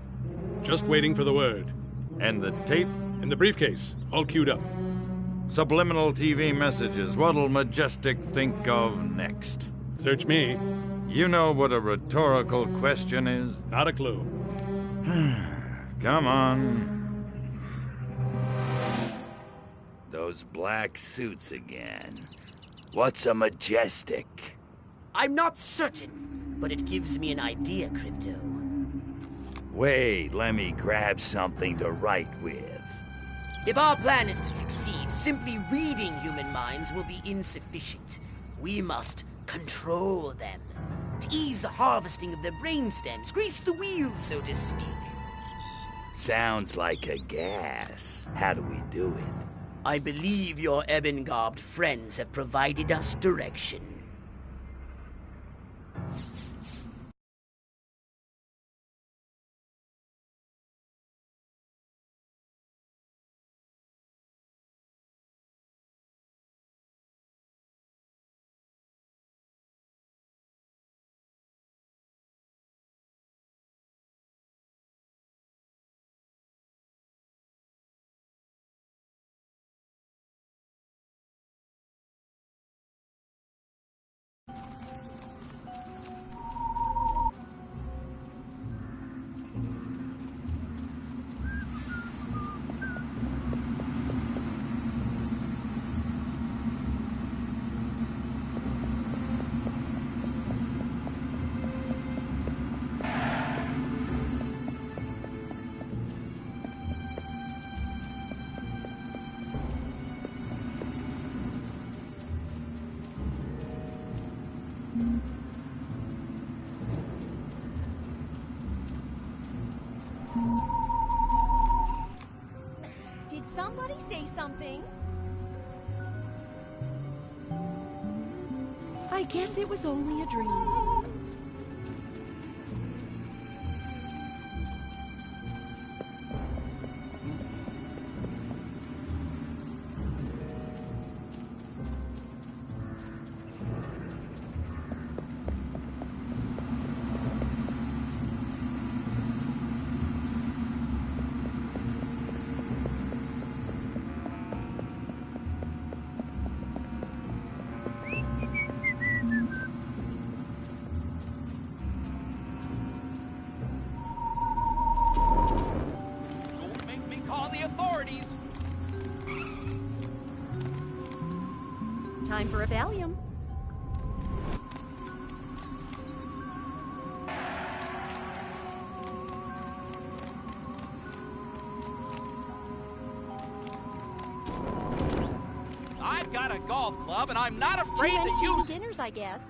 Just waiting for the word. And the tape? In the briefcase, all queued up. Subliminal TV messages. What'll Majestic think of next? Search me. You know what a rhetorical question is? Not a clue. Come on. Those black suits again. What's a Majestic? I'm not certain, but it gives me an idea, Crypto. Wait, let me grab something to write with. If our plan is to succeed, simply reading human minds will be insufficient. We must control them. To ease the harvesting of their brainstems, grease the wheels, so to speak. Sounds like a gas. How do we do it? I believe your ebon-garbed friends have provided us direction. Did somebody say something? I guess it was only a dream. Time for a Valium. I've got a golf club, and I'm not afraid to use it. Dinners, I guess.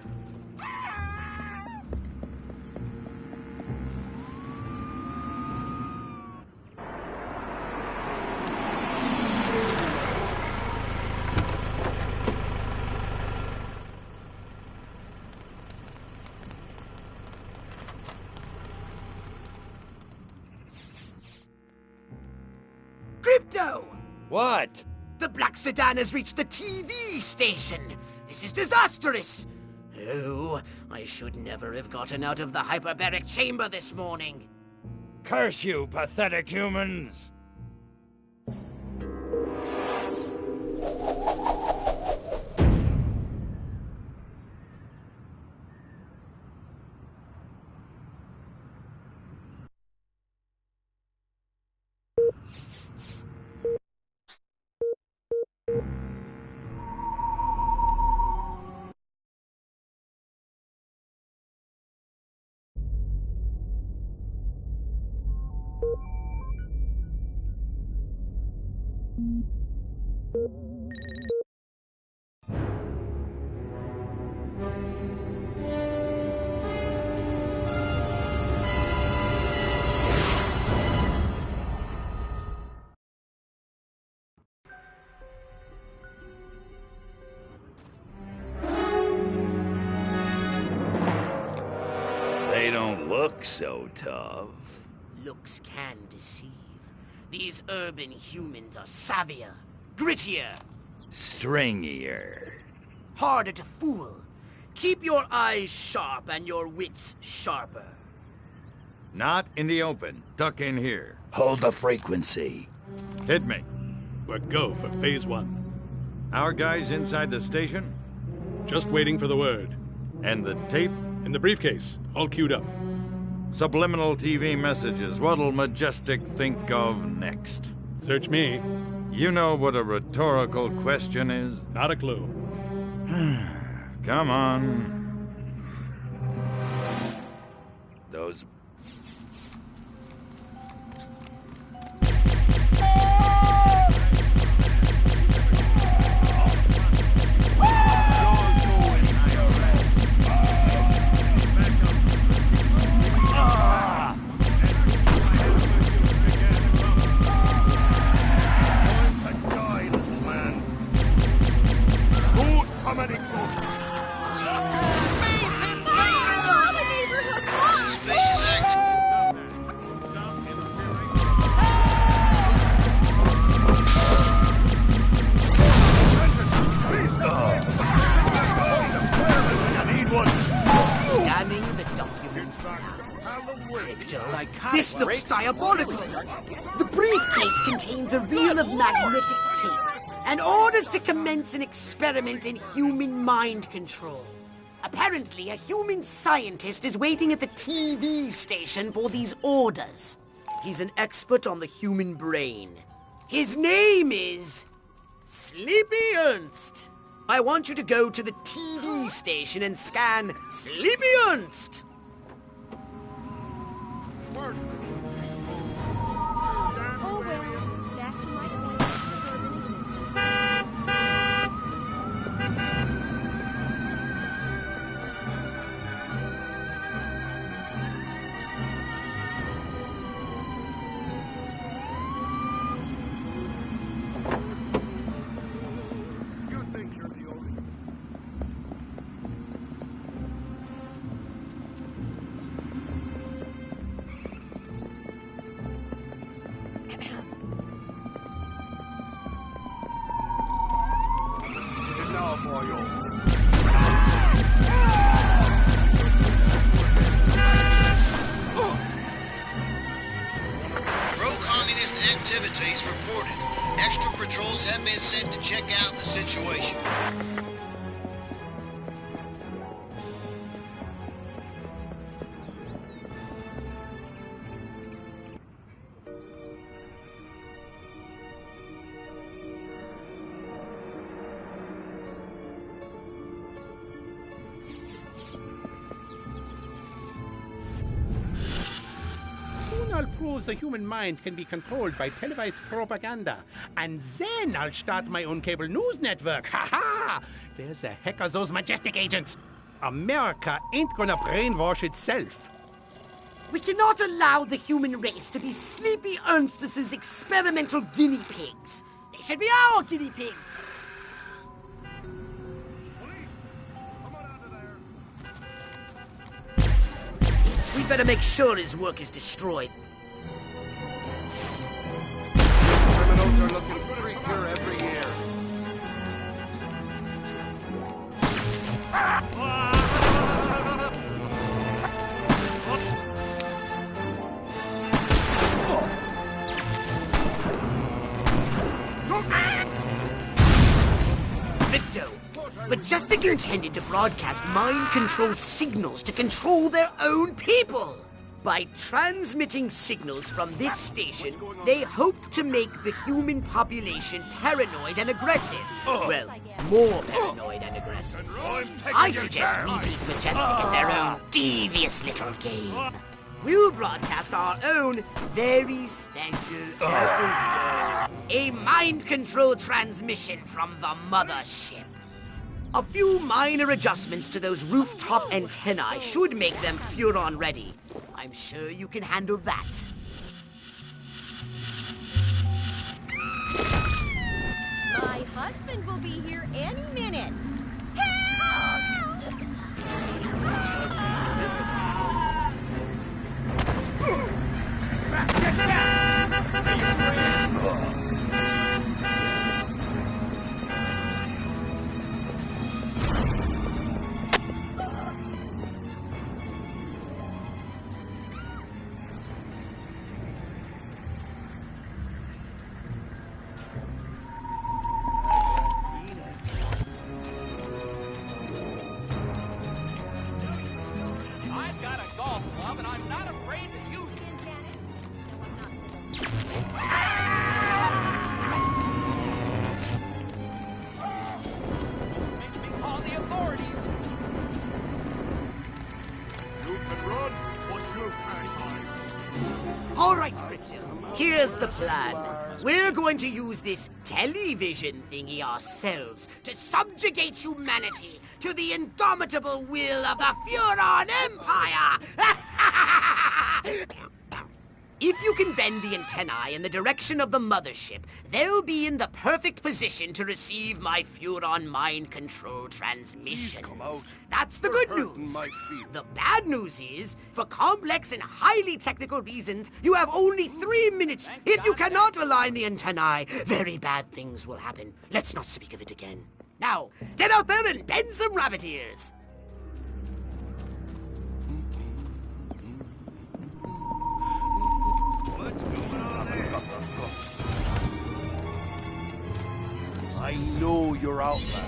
What? The black sedan has reached the TV station. This is disastrous. Oh, I should never have gotten out of the hyperbaric chamber this morning. Curse you, pathetic humans! They don't look so tough. Looks can deceive. These urban humans are savvier, grittier, Stringier. harder to fool. Keep your eyes sharp and your wits sharper. Not in the open. Duck in here. Hold the frequency. Hit me. We're go for phase 1. Our guys inside the station? Just waiting for the word. And the tape? In the briefcase, all queued up. Subliminal TV messages. What'll Majestic think of next? Search me. You know what a rhetorical question is? Not a clue. Come on. Those... Suspicious act. Scanning the documents now. Crypto, this looks diabolical. The briefcase contains a reel of magnetic tape and orders to commence an experiment in human mind control. Apparently, a human scientist is waiting at the TV station for these orders. He's an expert on the human brain. His name is... Sleepy Ernst. I want you to go to the TV station and scan Sleepy Ernst. Oh well, back to my old suburban existence. You think you're the only... Now, boyo. Pro-communist activities reported. Extra patrols have been sent to check out the situation. Soon I'll prove the human mind can be controlled by televised propaganda. And then I'll start my own cable news network. Ha-ha! There's a heck of those Majestic agents. America ain't gonna brainwash itself. We cannot allow the human race to be Sleepy Ernst's experimental guinea pigs. They should be our guinea pigs. We better make sure his work is destroyed. Criminals are looking freaky. Majestic intended to broadcast mind control signals to control their own people. By transmitting signals from this station, they hoped to make the human population paranoid and aggressive. Well, more paranoid and aggressive. I suggest we beat Majestic in their own devious little game. We'll broadcast our own very special episode. A mind control transmission from the mothership. A few minor adjustments to those rooftop antennae should make them Furon ready. I'm sure you can handle that. My husband will be here any minute. I've got a golf club, and I'm not afraid to use it. Makes me call the authorities. You can run, but you can't hide. All right, Crypto. Here's the plan. We're going to use this television thingy ourselves to subjugate humanity to the indomitable will of the Furon Empire! If you can bend the antennae in the direction of the mothership, they'll be in the perfect position to receive my Furon mind control transmissions. That's the good news. The bad news is, for complex and highly technical reasons, you have only 3 minutes. If you cannot align the antennae, very bad things will happen. Let's not speak of it again. Now, get out there and bend some rabbit ears. I know you're out there.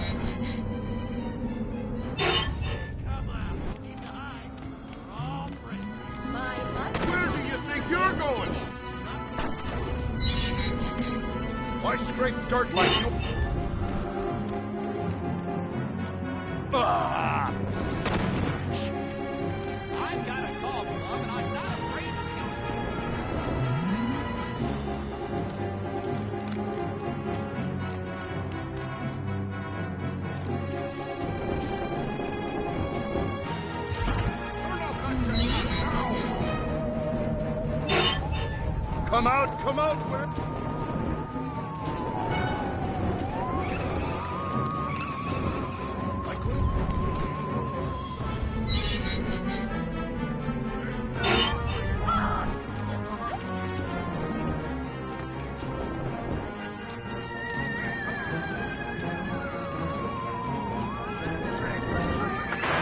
Where do you think you're going? I scrape dirt like you. Ah! I've got a golf club, and I'm not afraid to use it. Come out, where?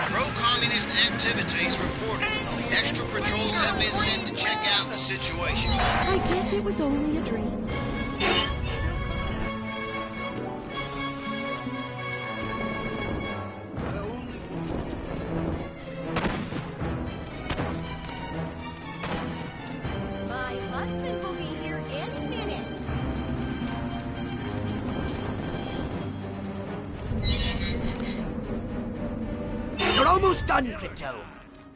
Pro-communist activities reported. Extra patrols have been sent to check out the situation. I guess it was only a dream. My husband will be here any minute. You're almost done, Crypto.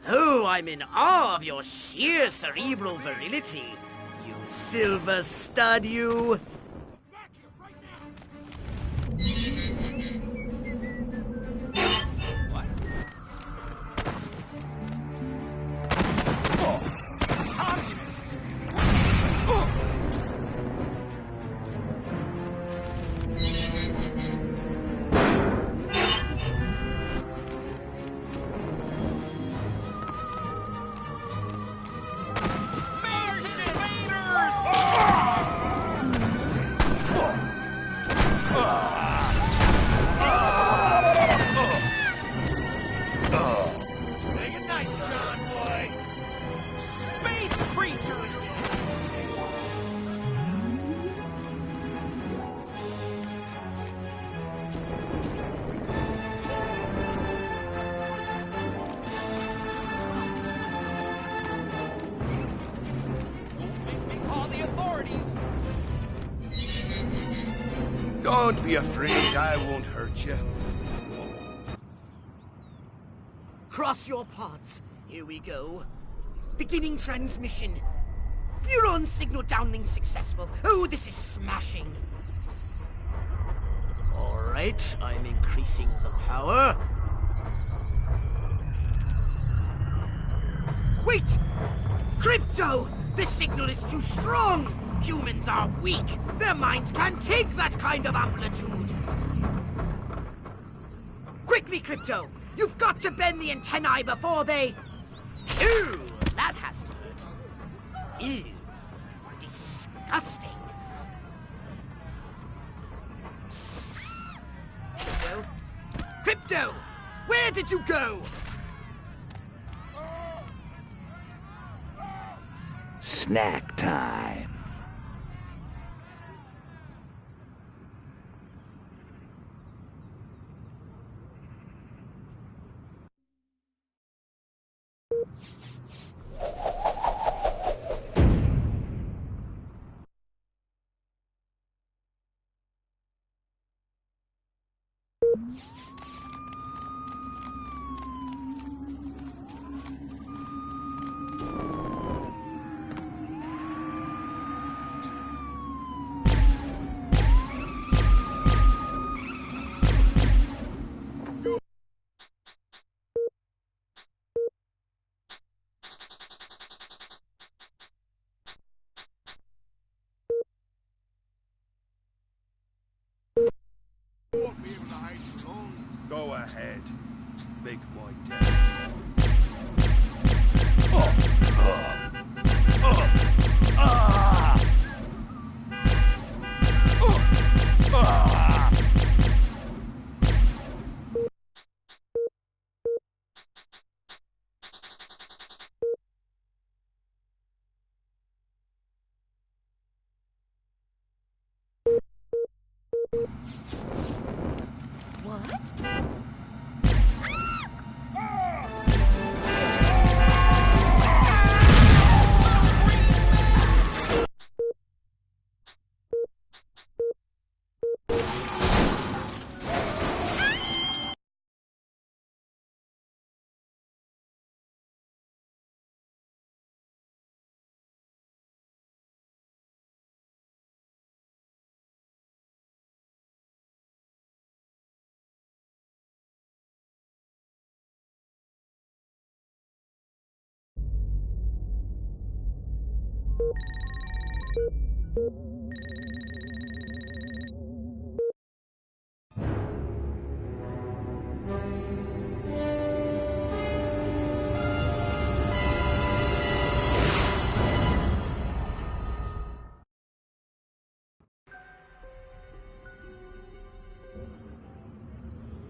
Oh, I'm in awe of your sheer cerebral virility. You silver stud, you. Don't be afraid, I won't hurt you. Cross your paths. Here we go. Beginning transmission. Furon signal downlink successful. Oh, this is smashing. All right, I'm increasing the power. Wait! Crypto! This signal is too strong! Humans are weak. Their minds can't take that kind of amplitude. Quickly, Crypto! You've got to bend the antennae before they... Ew! That has to hurt. Ew. Disgusting. Crypto? Crypto! Where did you go? Snack time. Go ahead. Make my day.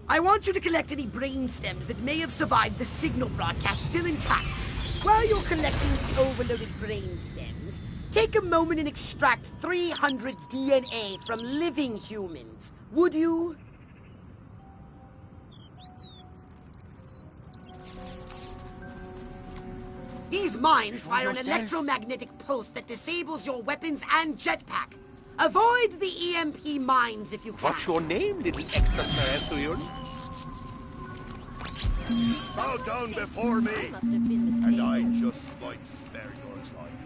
I want you to collect any brain stems that may have survived the signal broadcast still intact. While you're collecting the overloaded brain stems, take a moment and extract 300 DNA from living humans. Would you? These mines fire an electromagnetic pulse that disables your weapons and jetpack. Avoid the EMP mines if you can. What's your name, little extraterrestrial? Bow down before me, and I just might spare your life.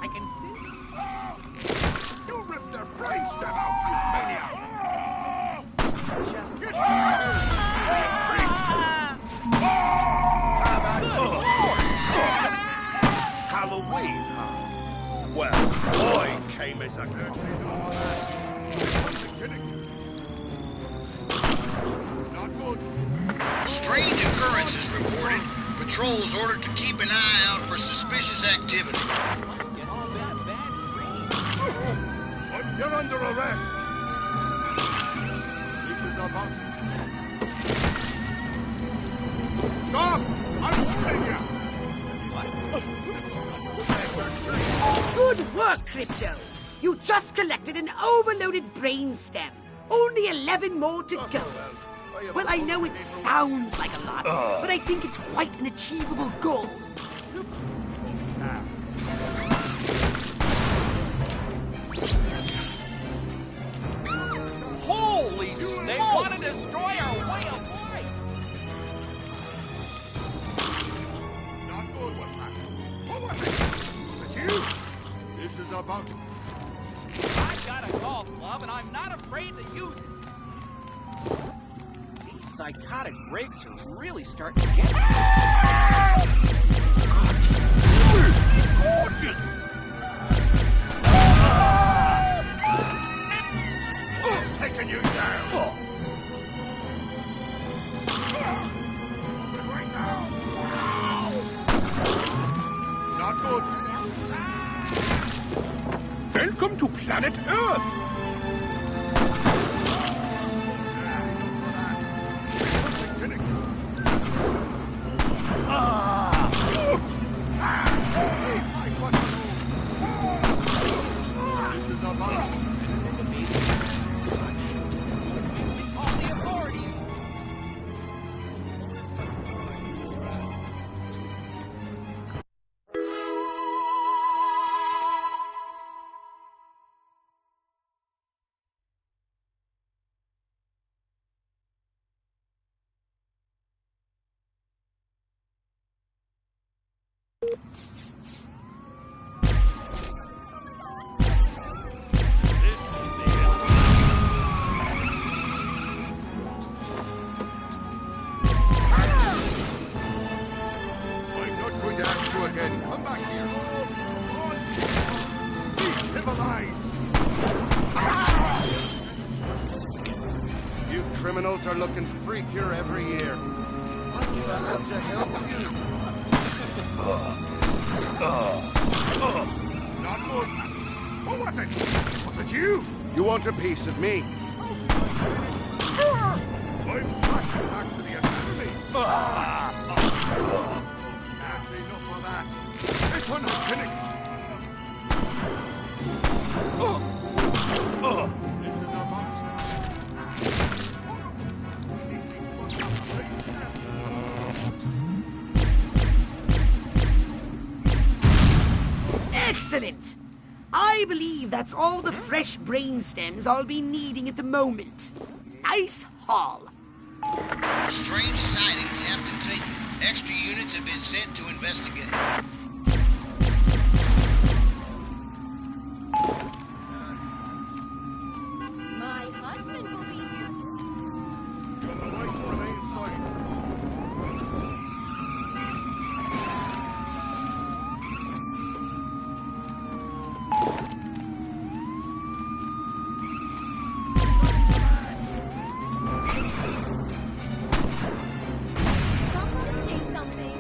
I can see. You ripped their brainstem out, you maniac! Just get Halloween, huh? Well, I came as a Not good. Strange occurrences reported. Patrols ordered to keep an eye out for suspicious activity. You're under arrest. This is about... Stop! I'm warning you! Good work, Crypto! You just collected an overloaded brain stem. Only 11 more to go. Well, I know it sounds like a lot, but I think it's quite an achievable goal. about? I've got a golf club, and I'm not afraid to use it. These psychotic brakes are really starting to get me. He's gorgeous! I'm taking you down! Right now! Not good. Welcome to planet Earth! This is a mouse. Call the authorities. I'm not going to ask you again. Come back here. Be civilized. You criminals are looking freakier every year. I just want to help you. Not good. Who was it? Was it you? You want a piece of me? I'm flashing back to the academy. That's enough of that. It's unhygienic. This is a monster. Excellent! I believe that's all the fresh brain stems I'll be needing at the moment. Nice haul. Strange sightings have continued. Extra units have been sent to investigate. My husband will be here. You're the right to remain silent. Somebody say something.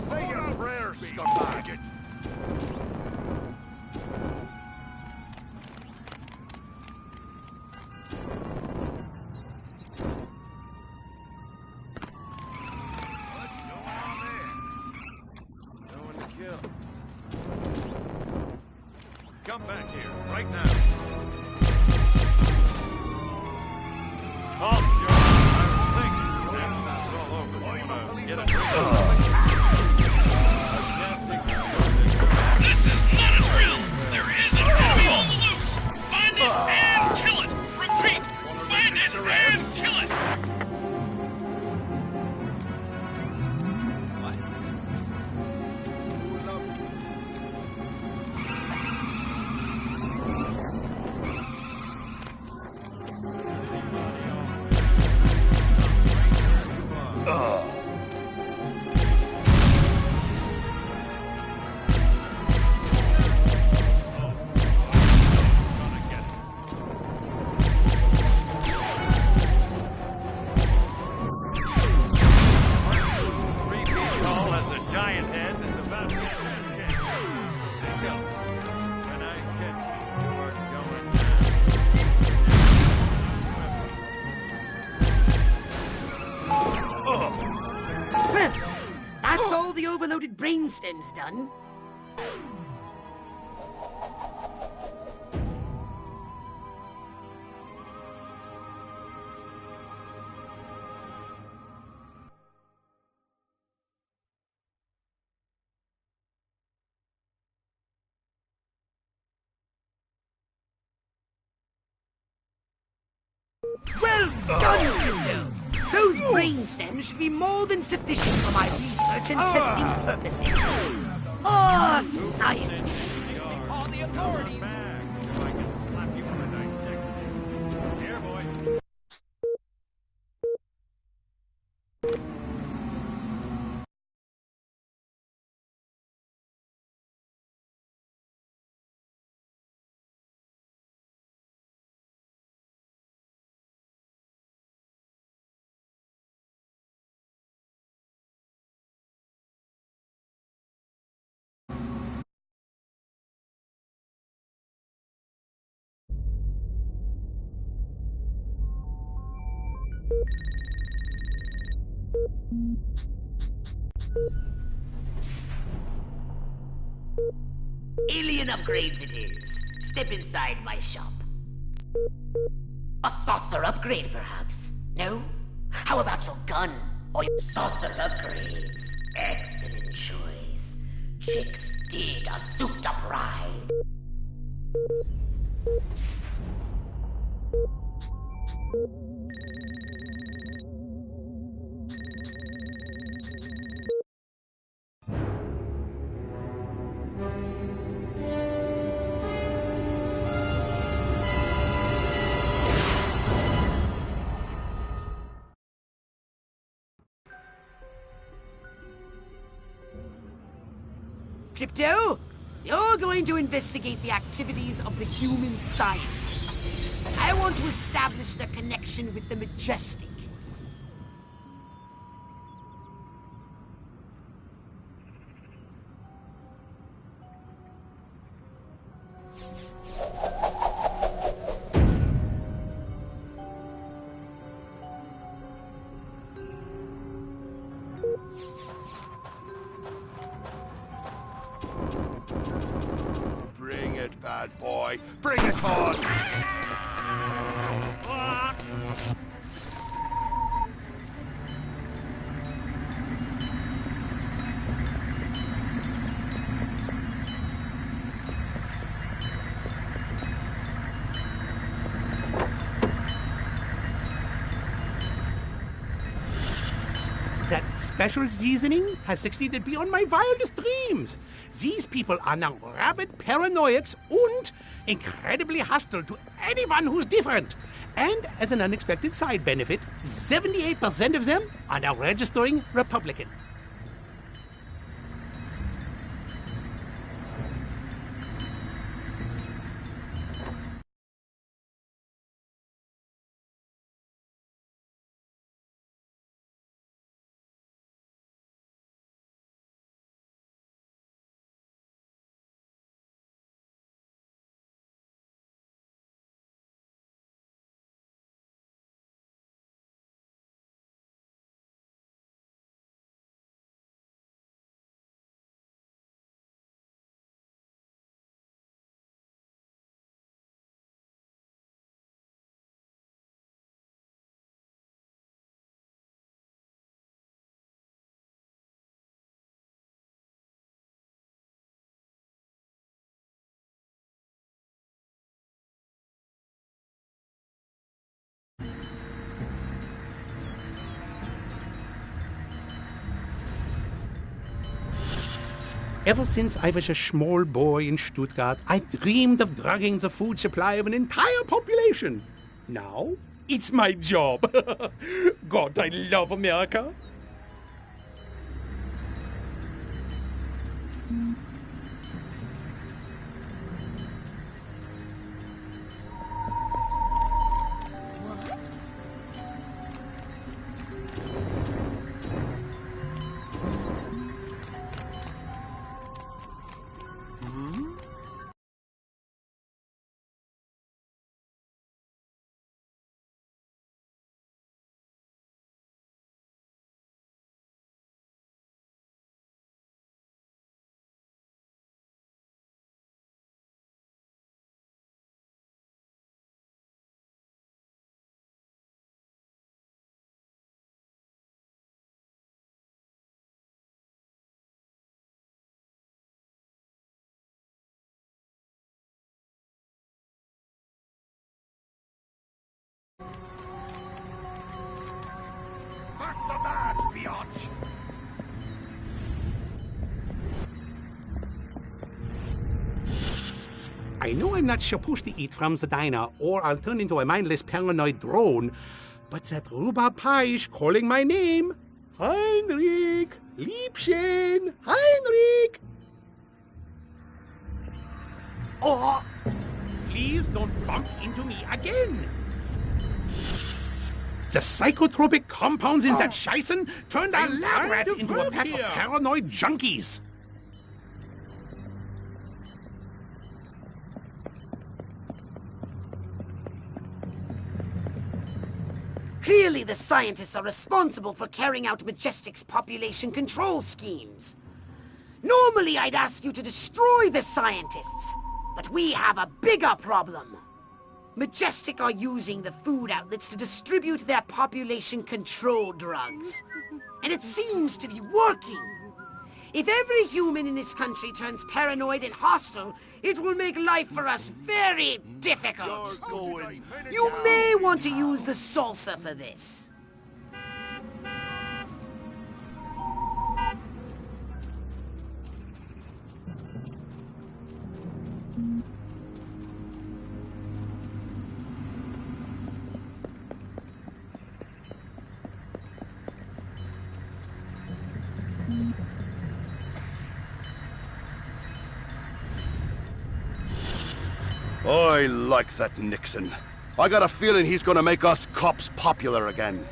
Say your prayers, scumbag. What's going on there? No one to kill. Come back here, right now. Halt, you're I was thinking. That's all over. Get a This is not a drill! There is an enemy on the loose! Find it and kill it! Repeat! Find it and kill it! overloaded brainstem's done. Well done, Crypto! Those brainstems should be more than sufficient for my research and testing purposes. Ah, science! Call the authorities! Alien upgrades it is. Step inside my shop. A saucer upgrade, perhaps? No? How about your gun? Or your saucer upgrades? Excellent choice. Chicks dig a souped-up ride. Crypto, you're going to investigate the activities of the human scientists. But I want to establish their connection with the Majestic. Bring it, bad boy. Bring it on. That special seasoning has succeeded beyond my wildest dreams. These people are now rabid paranoiacs and incredibly hostile to anyone who's different. And as an unexpected side benefit, 78% of them are now registering Republican. Ever since I was a small boy in Stuttgart, I dreamed of drugging the food supply of an entire population. Now, it's my job. God, I love America. I know I'm not supposed to eat from the diner, or I'll turn into a mindless paranoid drone, but that rhubarb pie is calling my name. Heinrich! Liebchen! Heinrich! Oh! Please don't bump into me again! The psychotropic compounds in that Scheissen turned our lab rats into a pack of paranoid junkies. Clearly, the scientists are responsible for carrying out Majestic's population control schemes. Normally, I'd ask you to destroy the scientists, but we have a bigger problem. Majestic are using the food outlets to distribute their population control drugs. And it seems to be working. If every human in this country turns paranoid and hostile, it will make life for us very difficult. You may want to use the salsa for this. I like that Nixon. I got a feeling he's gonna make us cops popular again.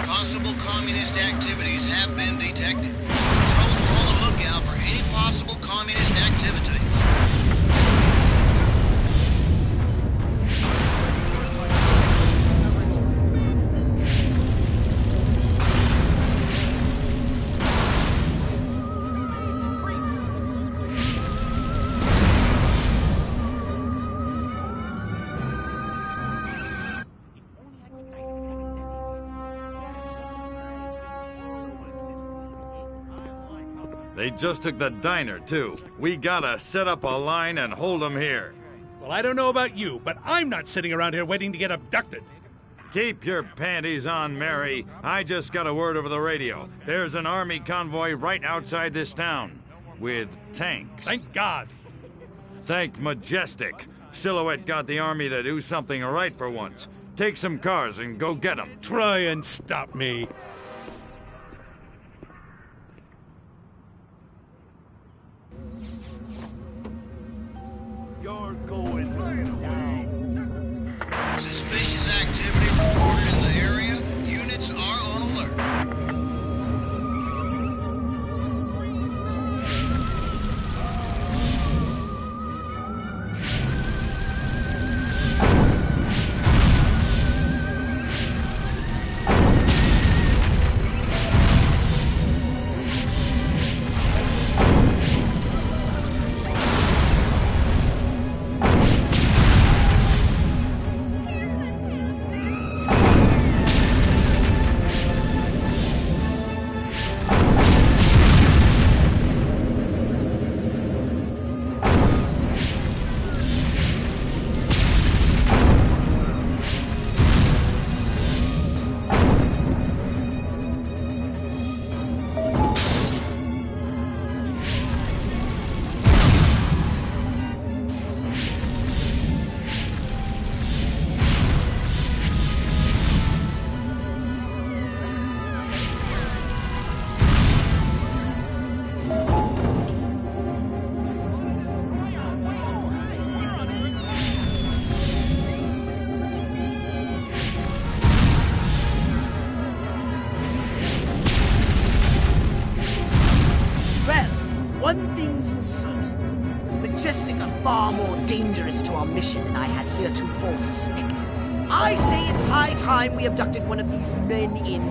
Possible communist activities have been detected. Patrols are on the lookout for any possible communist activities. They just took the diner, too. We gotta set up a line and hold them here. Well, I don't know about you, but I'm not sitting around here waiting to get abducted. Keep your panties on, Mary. I just got a word over the radio. There's an army convoy right outside this town. With tanks. Thank God. Thank Majestic. Silhouette got the army to do something right for once. Take some cars and go get them. Try and stop me. You're going down. Suspicious activity reported in the area. Units are on alert. our mission than I had heretofore suspected. I say it's high time we abducted one of these men in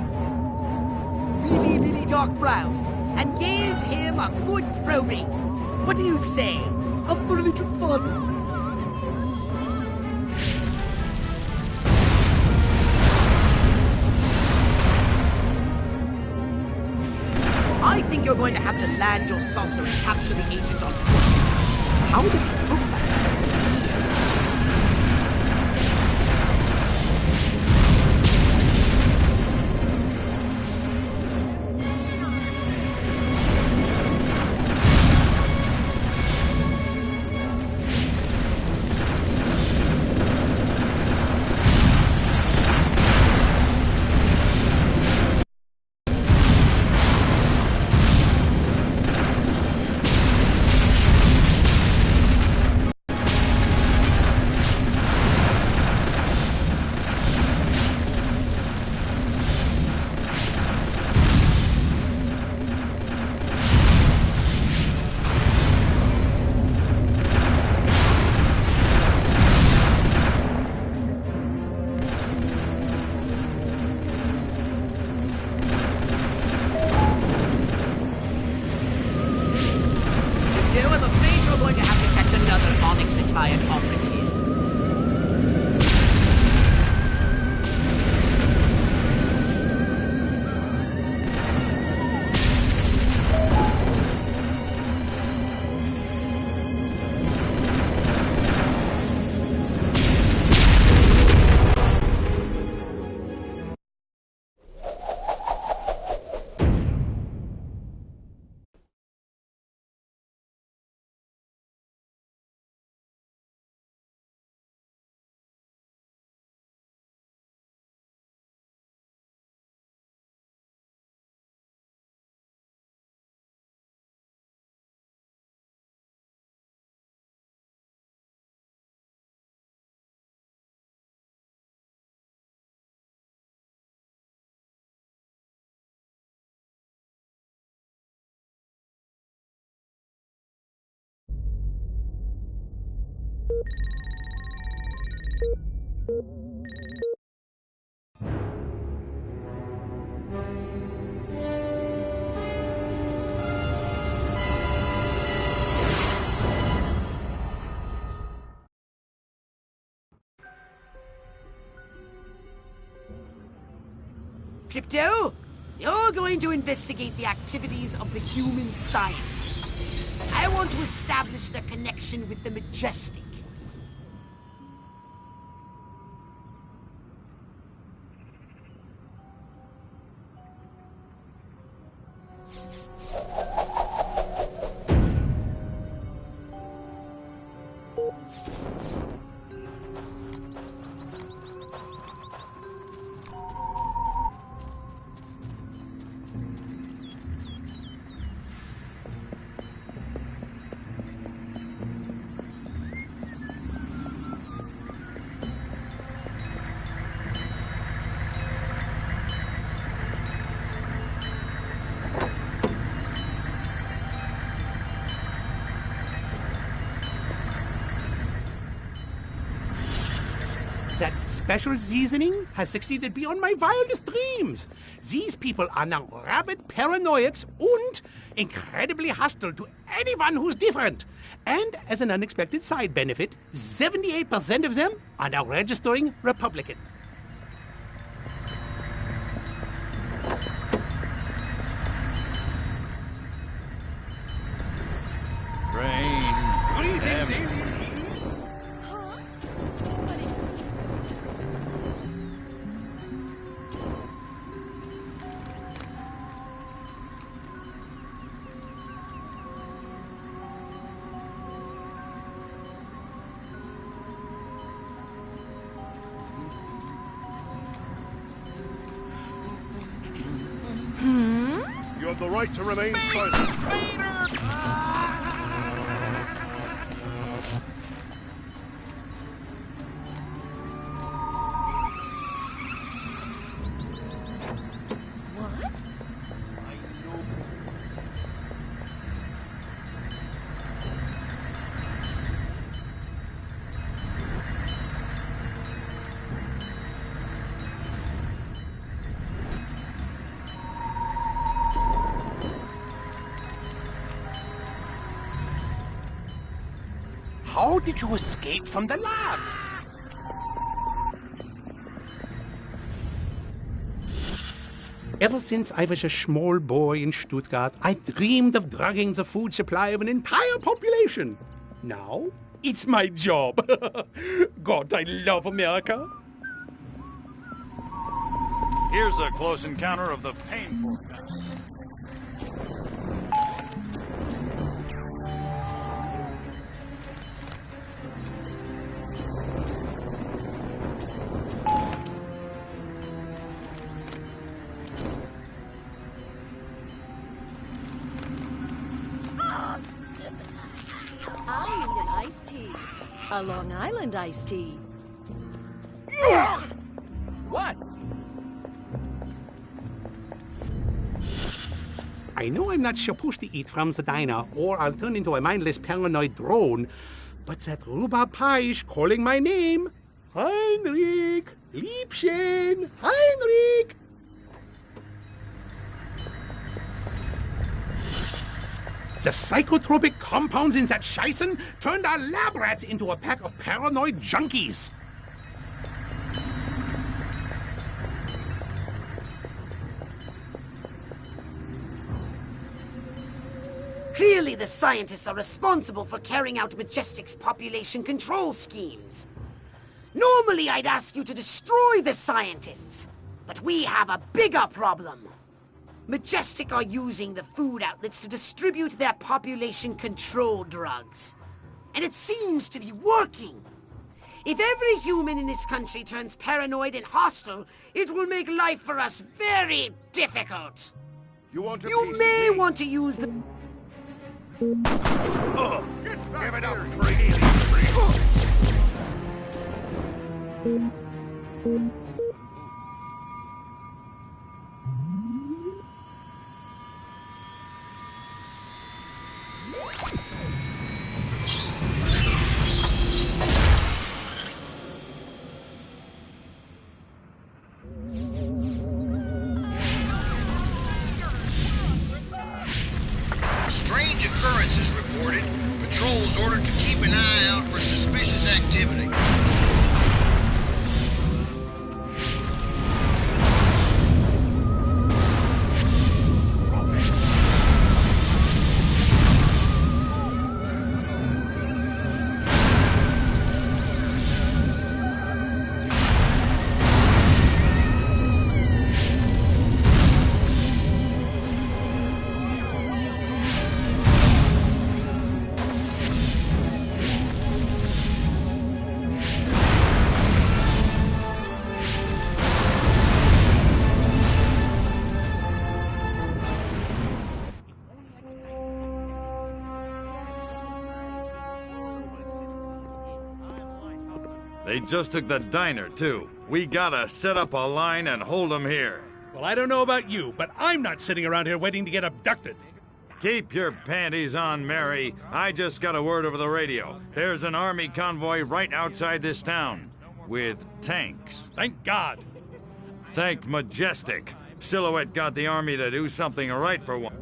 really, really dark brown and gave him a good probing. What do you say? Up for a little fun? I think you're going to have to land your saucer and capture the agent on foot. How does he look like that? Crypto, you're going to investigate the activities of the human scientists. I want to establish their connection with the Majestic. That special seasoning has succeeded beyond my wildest dreams. These people are now rabid paranoiacs and incredibly hostile to anyone who's different. And as an unexpected side benefit, 78% of them are now registering Republican. You have the right to remain silent. How did you escape from the labs? Ever since I was a small boy in Stuttgart, I dreamed of drugging the food supply of an entire population. Now, it's my job. God, I love America. Here's a close encounter of the painful kind. I need an iced tea. A Long Island iced tea. What? I know I'm not supposed to eat from the diner, or I'll turn into a mindless paranoid drone, but that rhubarb pie is calling my name. Heinrich! Liebchen! Heinrich! The psychotropic compounds in that Scheißen turned our lab rats into a pack of paranoid junkies. Clearly the scientists are responsible for carrying out Majestic's population control schemes. Normally I'd ask you to destroy the scientists, but we have a bigger problem. Majestic are using the food outlets to distribute their population control drugs. And it seems to be working. If every human in this country turns paranoid and hostile, it will make life for us very difficult. You want to You may want to use the... Give it up, Brady. Strange occurrences reported. Patrols ordered to keep an eye out for suspicious activity. They just took the diner, too. We gotta set up a line and hold them here. Well, I don't know about you, but I'm not sitting around here waiting to get abducted. Keep your panties on, Mary. I just got a word over the radio. There's an army convoy right outside this town. With tanks. Thank God. Thank Majestic. Silhouette got the army to do something right for once.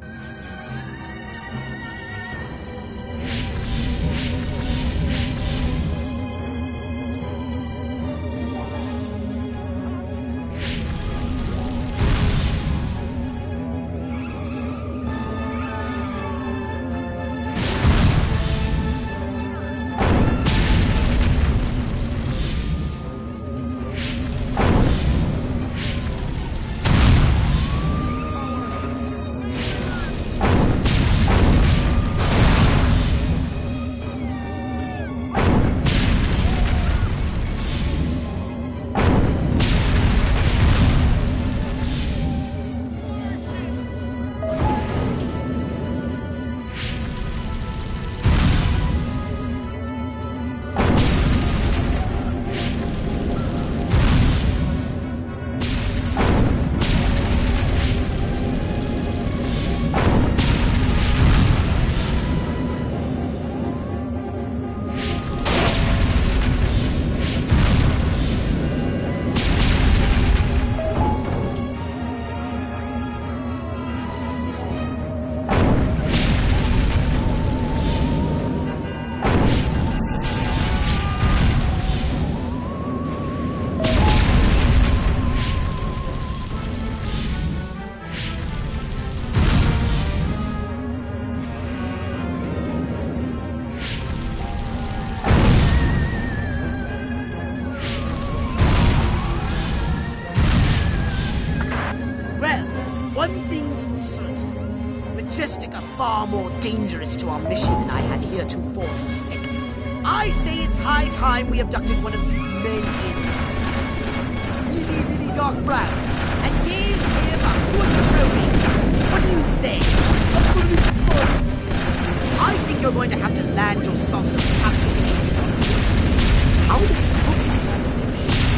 far more dangerous to our mission than I had heretofore suspected. I say it's high time we abducted one of these men in really dark brown and gave him a good probing. What do you say? I think you're going to have to land your saucer and capture the agent on foot. How does it look like that in those shoes?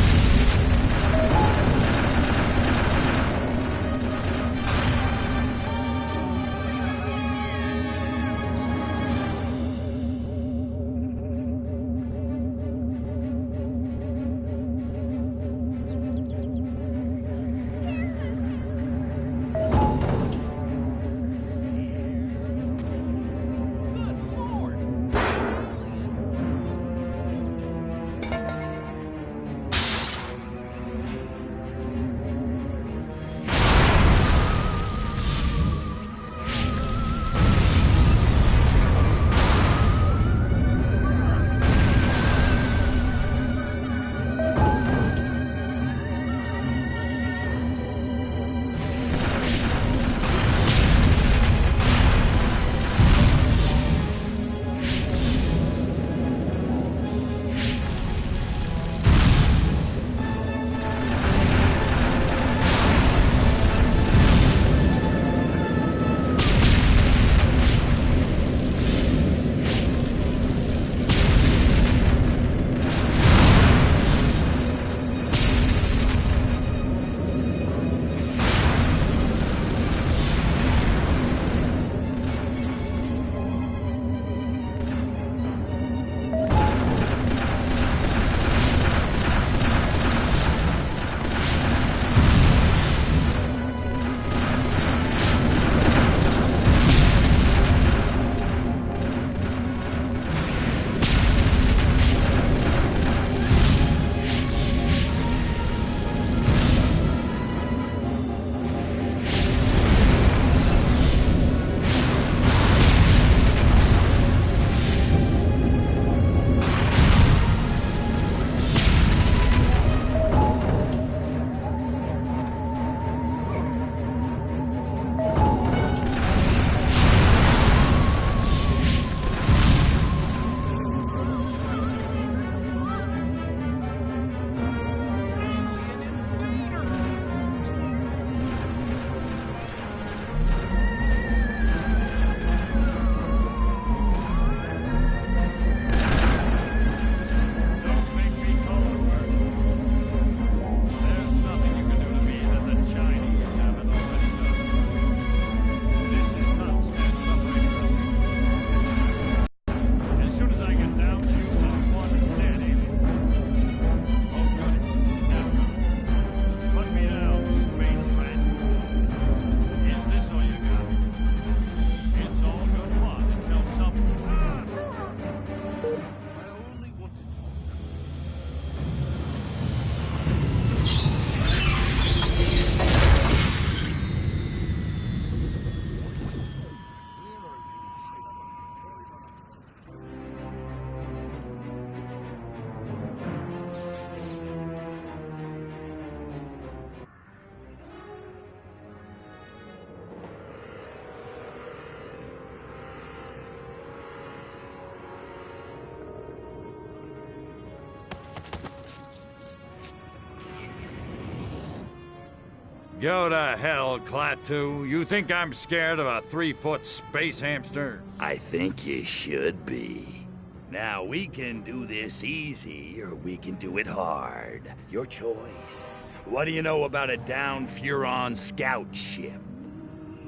Go to hell, Klaatu. You think I'm scared of a 3-foot space hamster? I think you should be. Now, we can do this easy, or we can do it hard. Your choice. What do you know about a downed Furon scout ship?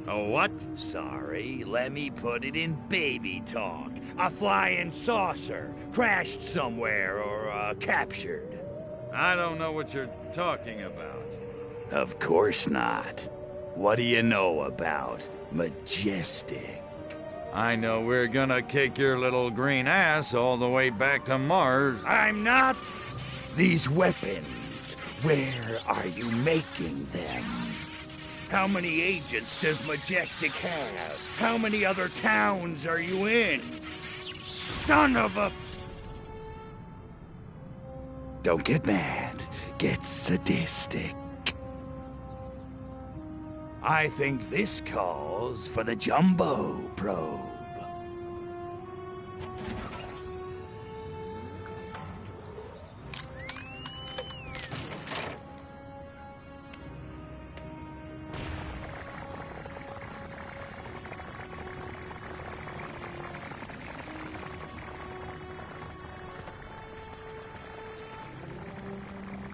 A what? Sorry, let me put it in baby talk. A flying saucer, crashed somewhere, or captured. I don't know what you're talking about. Of course not. What do you know about Majestic? I know we're gonna kick your little green ass all the way back to Mars. I'm not! These weapons, where are you making them? How many agents does Majestic have? How many other towns are you in? Son of a... Don't get mad. Get sadistic. I think this calls for the Jumbo probe.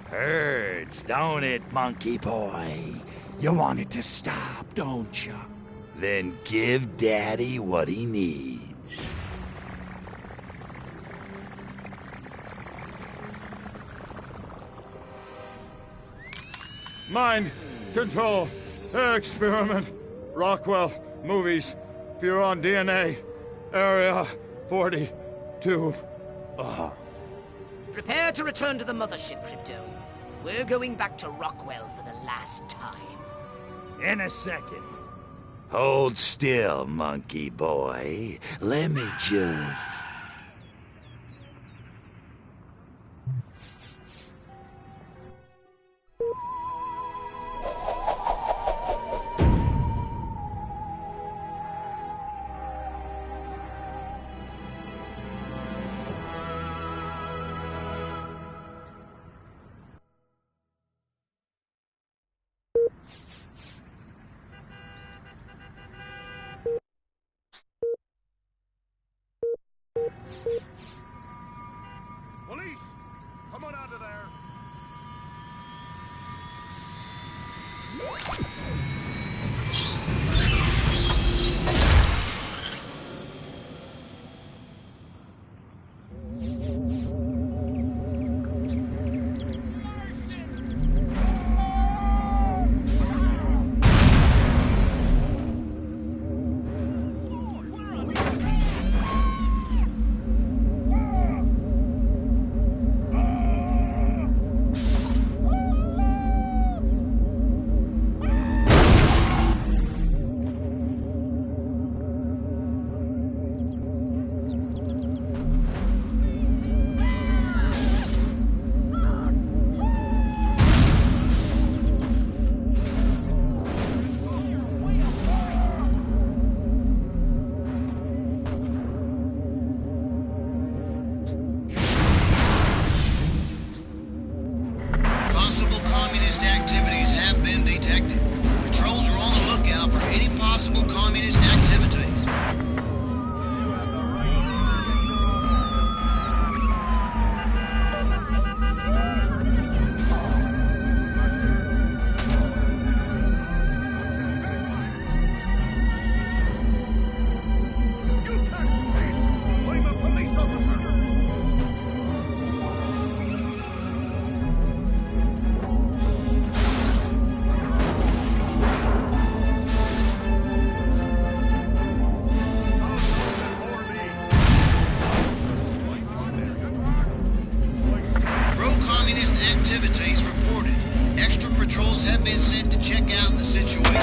Hurts, don't it, monkey boy? You want it to stop, don't you? Then give Daddy what he needs. Mind control experiment. Rockwell movies. Furon DNA. Area 42. Prepare to return to the mothership, Crypto. We're going back to Rockwell for the last time. In a second. Hold still, monkey boy. Let me just... Police! Come on out of there! Possible communist activities have been detected. Patrols are on the lookout for any possible communist activities. I'm a police officer! Pro-communist activities reported. Extra patrols have been sent to check out the situation.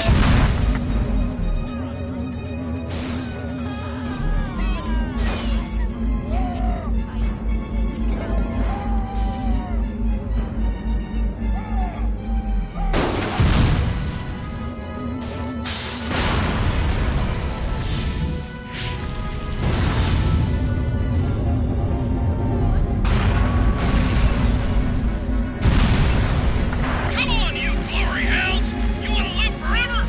Come on, you glory hounds! You want to live forever?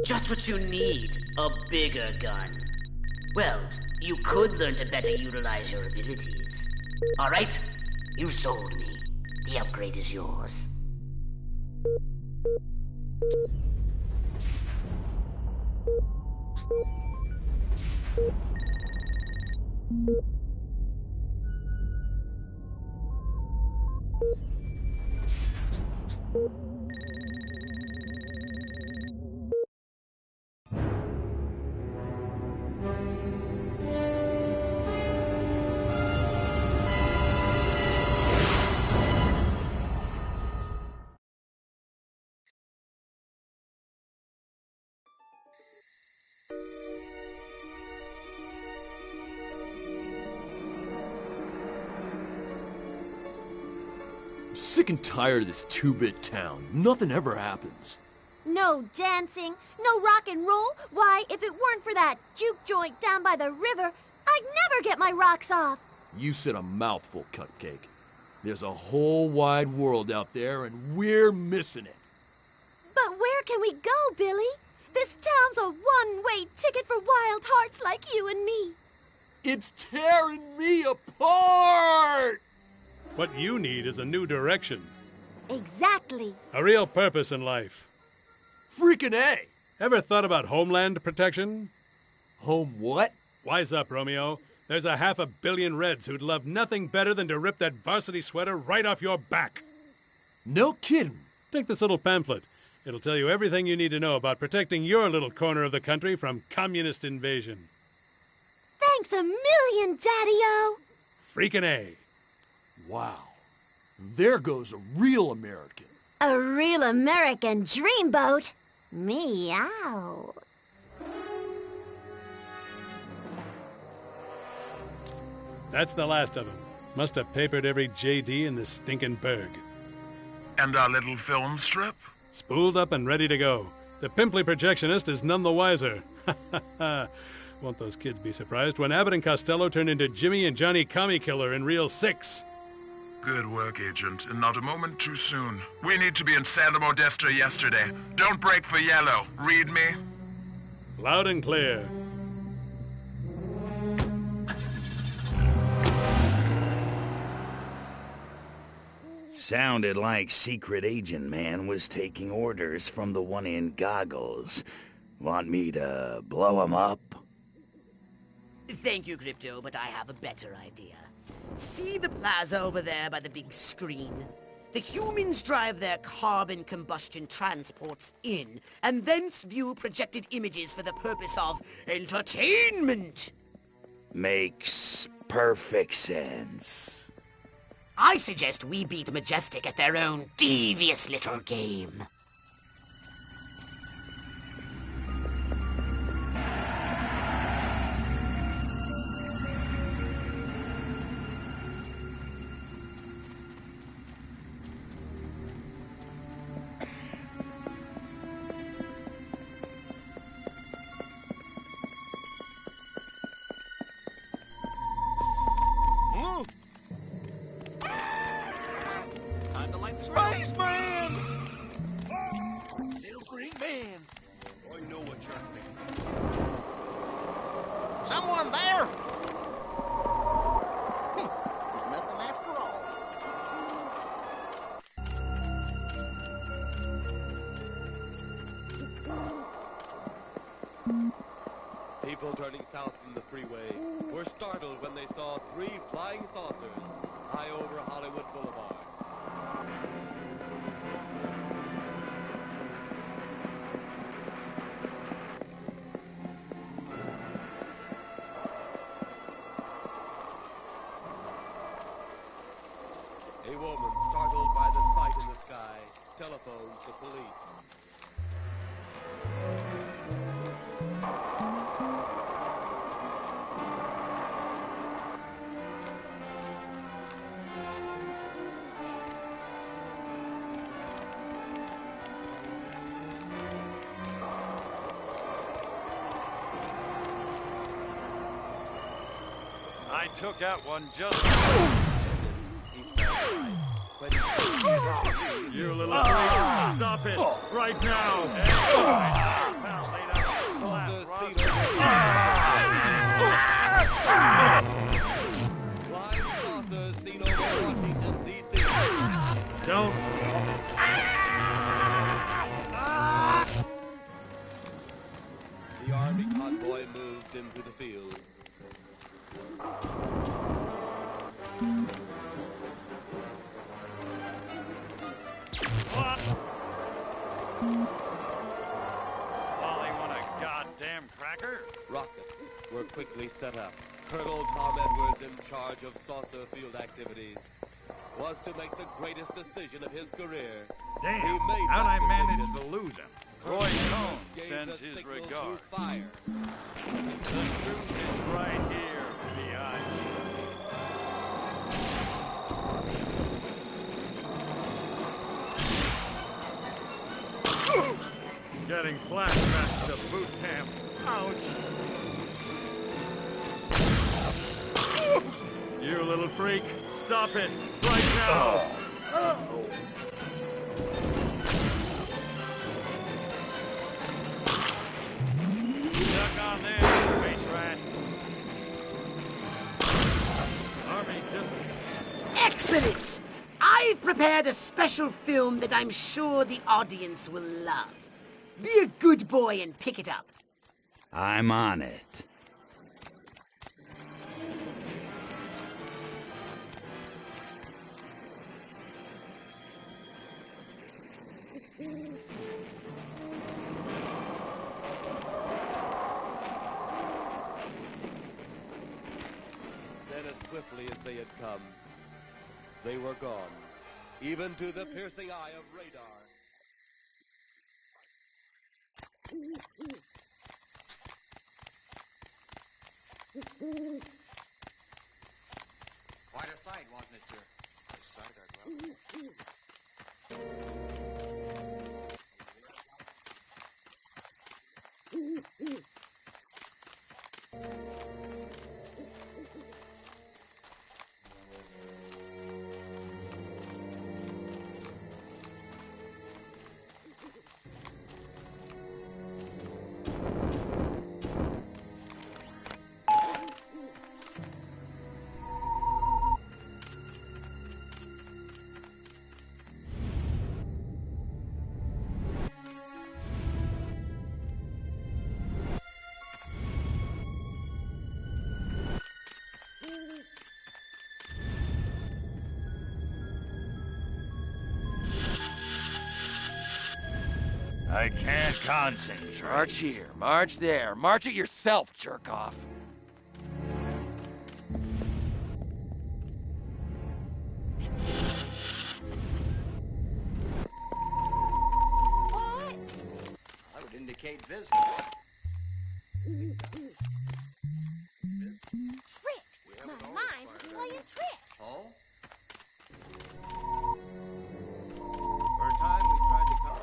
Just what you need, a bigger gun. Well, you could learn to better utilize your abilities. All right, you sold me. The upgrade is yours. I'm sick and tired of this two-bit town. Nothing ever happens. No dancing, no rock and roll. Why, if it weren't for that juke joint down by the river, I'd never get my rocks off. You said a mouthful, Cupcake. There's a whole wide world out there, and we're missing it. But where can we go, Billy? This town's a one-way ticket for wild hearts like you and me. It's tearing me apart! What you need is a new direction. Exactly. A real purpose in life. Freaking A! Ever thought about homeland protection? Home what? Wise up, Romeo. There's a 500 million Reds who'd love nothing better than to rip that varsity sweater right off your back. No kidding. Take this little pamphlet. It'll tell you everything you need to know about protecting your little corner of the country from communist invasion. Thanks a million, Daddy-O. Freaking A. Wow. There goes a real American. A real American dreamboat. Meow. That's the last of them. Must have papered every JD in this stinking burg. And our little film strip? Spooled up and ready to go. The pimply projectionist is none the wiser. Won't those kids be surprised when Abbott and Costello turn into Jimmy and Johnny Commie Killer in Reel 6? Good work, Agent, and not a moment too soon. We need to be in Santa Modesta yesterday. Don't break for yellow. Read me? Loud and clear. Sounded like Secret Agent Man was taking orders from the one in goggles. Want me to blow him up? Thank you, Crypto, but I have a better idea. See the plaza over there by the big screen? The humans drive their carbon combustion transports in, and thence view projected images for the purpose of entertainment. Makes perfect sense. I suggest we beat Majestic at their own devious little game. Time to light the Spaceman! Little green man. I know what you're thinking. Someone there? There's nothing after all. People turning south from the freeway were startled when they saw 3 flying saucers high over Hollywood Boulevard. A woman, startled by the sight in the sky, telephones the police. took out one just... You little freak! Stop it! Right now! Don't... The army convoy moved into the field. Wally want a goddamn cracker? Rockets were quickly set up. Colonel Tom Edwards, in charge of saucer field activities, was to make the greatest decision of his career. Damn, He made how'd that I manage decision. to lose him? Roy Cohn Gave sends the his signal to regards. fire. The truth is right here, biatch. Getting flashbacks to boot camp. Ouch. You little freak, stop it right now. Suck on this, space rat. Army discipline. Excellent! I've prepared a special film that I'm sure the audience will love. Be a good boy and pick it up. I'm on it. Then, as swiftly as they had come, they were gone, even to the piercing eye of radar. Quite a sight, wasn't it, sir? A sight, I'd love. I can't concentrate. March here, march there, march it yourself, jerk off. What? That would indicate business. Tricks! My mind was playing tricks! Oh? For a time, we tried to come.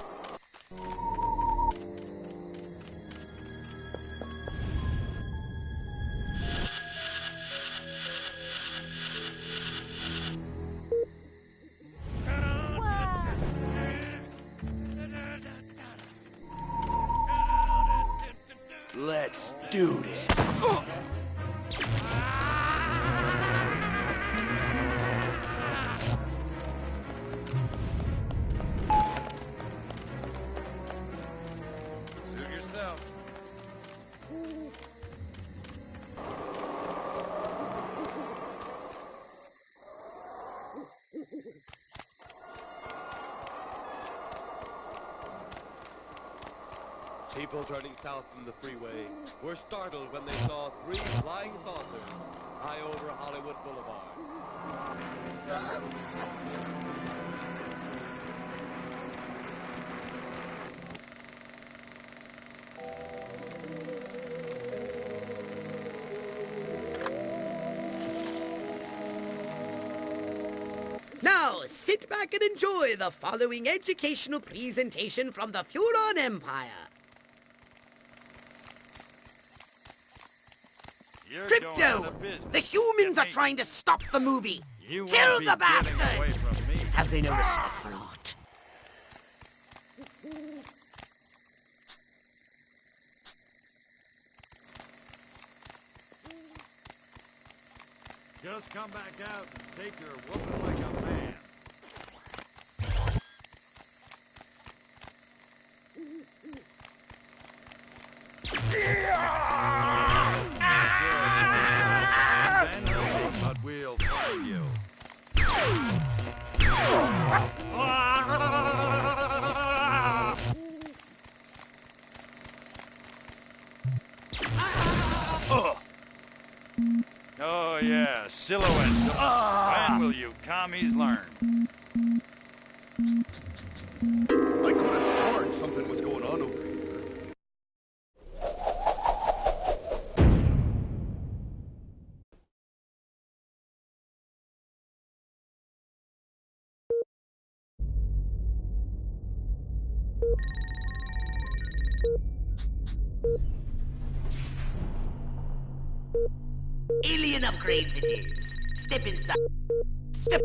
Let's do this. Suit yourself. People turning south from the freeway were startled when they saw 3 flying saucers high over Hollywood Boulevard. Now, sit back and enjoy the following educational presentation from the Furon Empire. You're Crypto! going out of business. The humans are trying to stop the movie! You Kill won't be the getting away bastards! from me. Have they no respect for art? Just come back out and take your whooping like a man. But we'll find you. Oh yeah, silhouette. When will you commies learn? I could have sworn something was going on over here. Alien upgrades it is. Step inside. Step.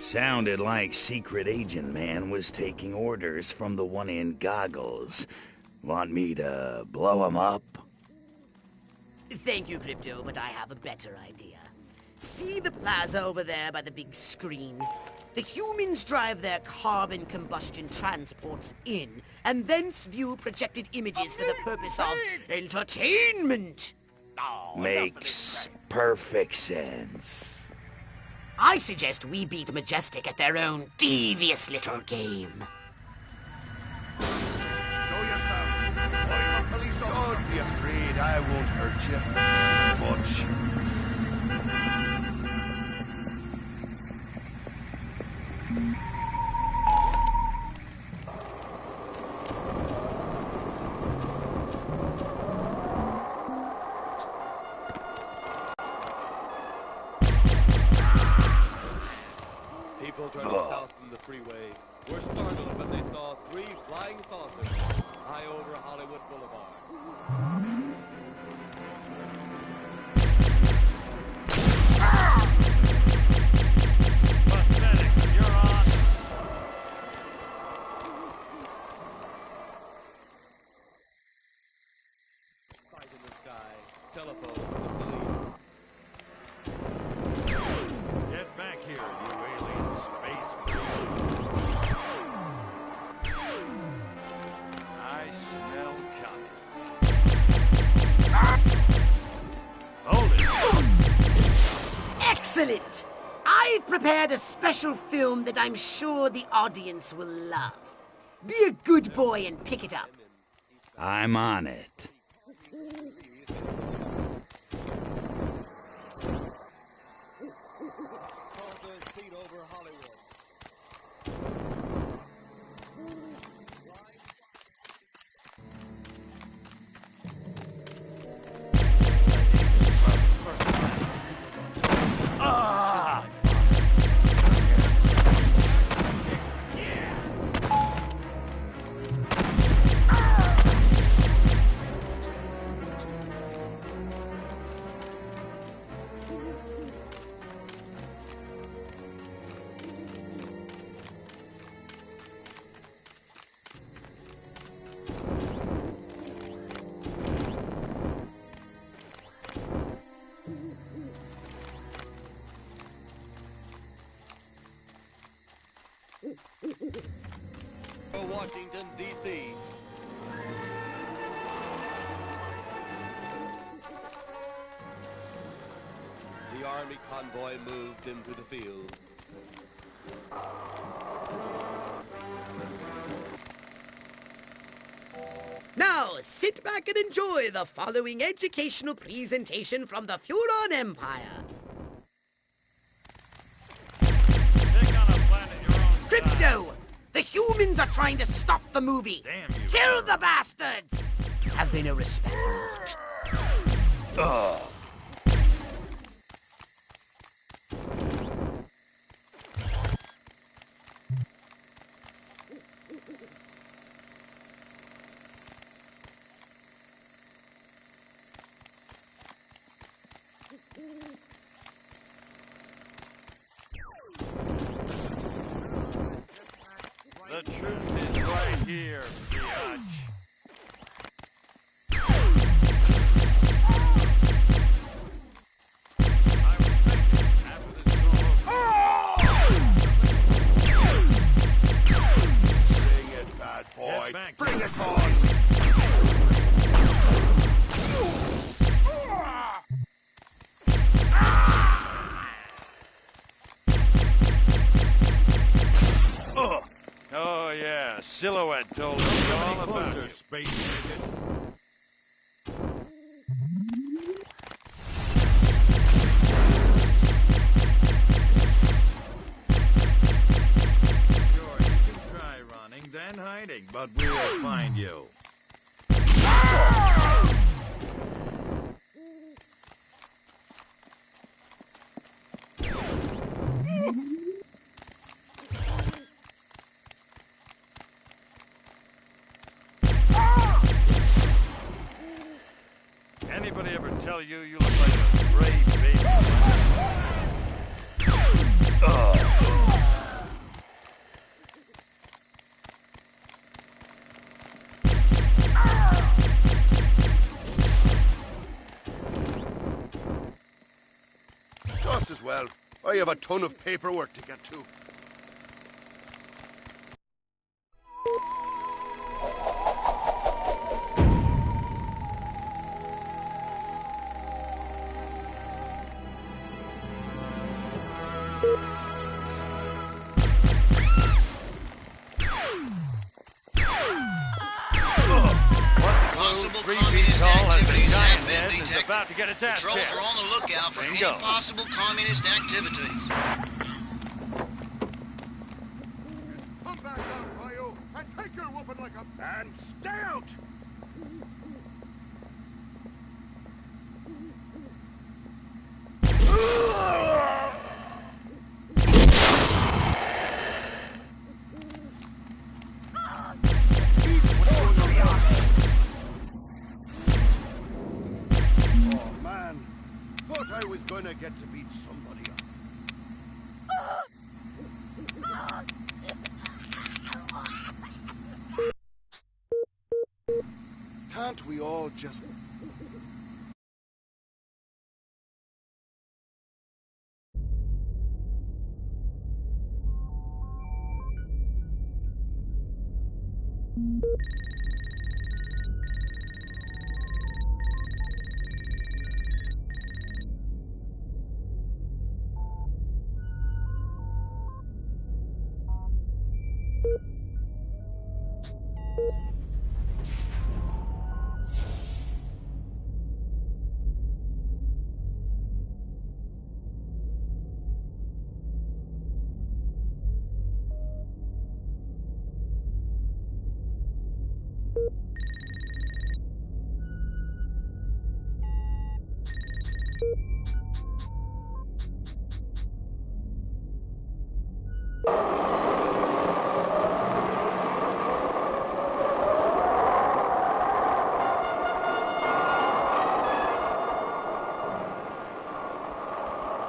Sounded like Secret Agent Man was taking orders from the one in goggles. Want me to blow him up? Thank you, Crypto, but I have a better idea. See the plaza over there by the big screen? The humans drive their carbon combustion transports in, and thence view projected images for the purpose of entertainment. Makes perfect sense. I suggest we beat Majestic at their own devious little game. Show yourself. I'm a police officer. Don't be afraid. I won't hurt you. Much. People turning south from the freeway were startled when they saw 3 flying saucers high over Hollywood Boulevard. Pathetic, you're on. Sight in the sky, telephone to the police. Get back here, you alien space freak. I smell cotton. Hold it. Excellent! I've prepared a special film that I'm sure the audience will love. Be a good boy and pick it up. I'm on it. Saucers feet over Hollywood. Washington, D.C. The Army convoy moved into the field. Now, sit back and enjoy the following educational presentation from the Furon Empire. Crypto! trying to stop the movie. Damn you. Kill the bastards! Have they no respect for art? Ugh. The truth is right here, biatch. Bring it, bad boy. Bring it on. Oh yeah, Silhouette told us all about you. Space Midget. Sure, you can try running, then hiding, but we'll find you. Anybody ever tell you you look like a gray baby? Just as well. I have a ton of paperwork to get to. Possible communist activities have been detected. About to get its ass Patrols kicked. are on the lookout for any Bingo. possible communist activities. Come back down, Ryo, and take your whooping like a man. Stay out! Oh man, thought I was gonna get to beat somebody up. Can't we all just...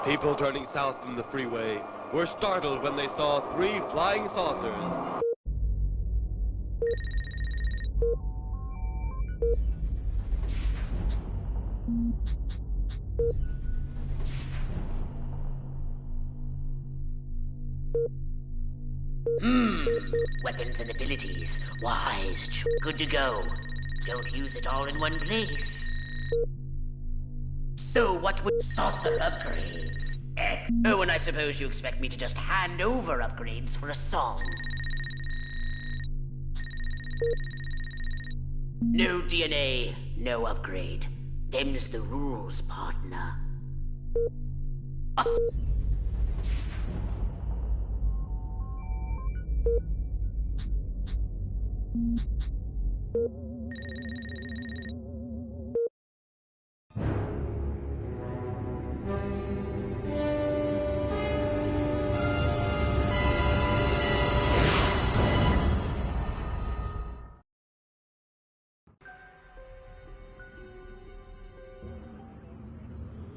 People turning south from the freeway were startled when they saw 3 flying saucers. Weapons and abilities. Wise. Good to go. Don't use it all in one place. So what would saucer upgrades? Oh, and I suppose you expect me to just hand over upgrades for a song. No DNA, no upgrade. Them's the rules, partner.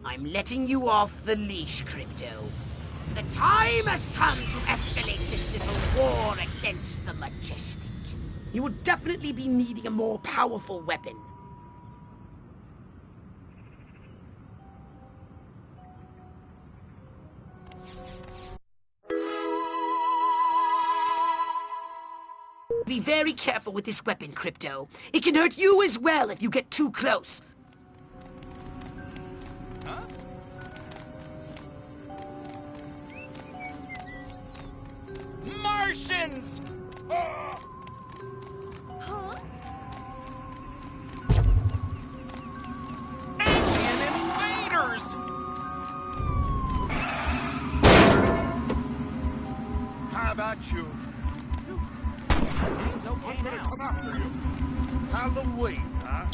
I'm letting you off the leash, Crypto. The time has come to escalate this little war against the Majestic. You will definitely be needing a more powerful weapon. Be very careful with this weapon, Crypto. It can hurt you as well if you get too close. Martians! Huh? Alien invaders! How about you? Seems okay now. Come after you. Halloween, huh?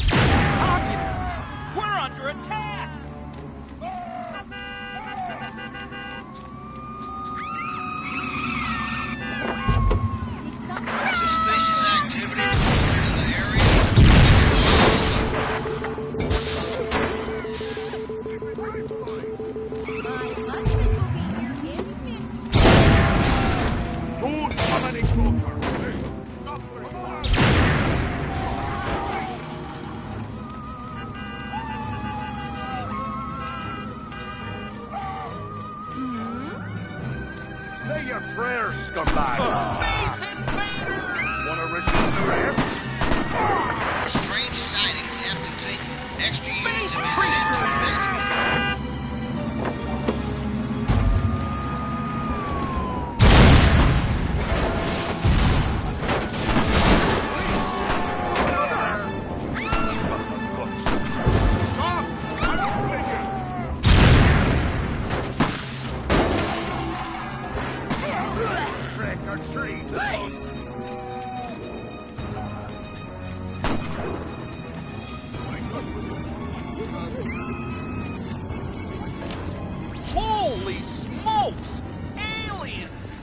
Communists! We're under attack! Suspicious activity reported in the area. Don't come any closer. Stop where you are. Say your prayers, scumbags. Space invader! Wanna resist arrest? Strange sightings have continued. Extra units have been sent to investigate. Trick or treat. Holy smokes! Aliens!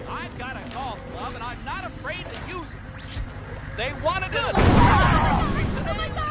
I've got a golf club, and I'm not afraid to use it. They wanted us. Oh my God!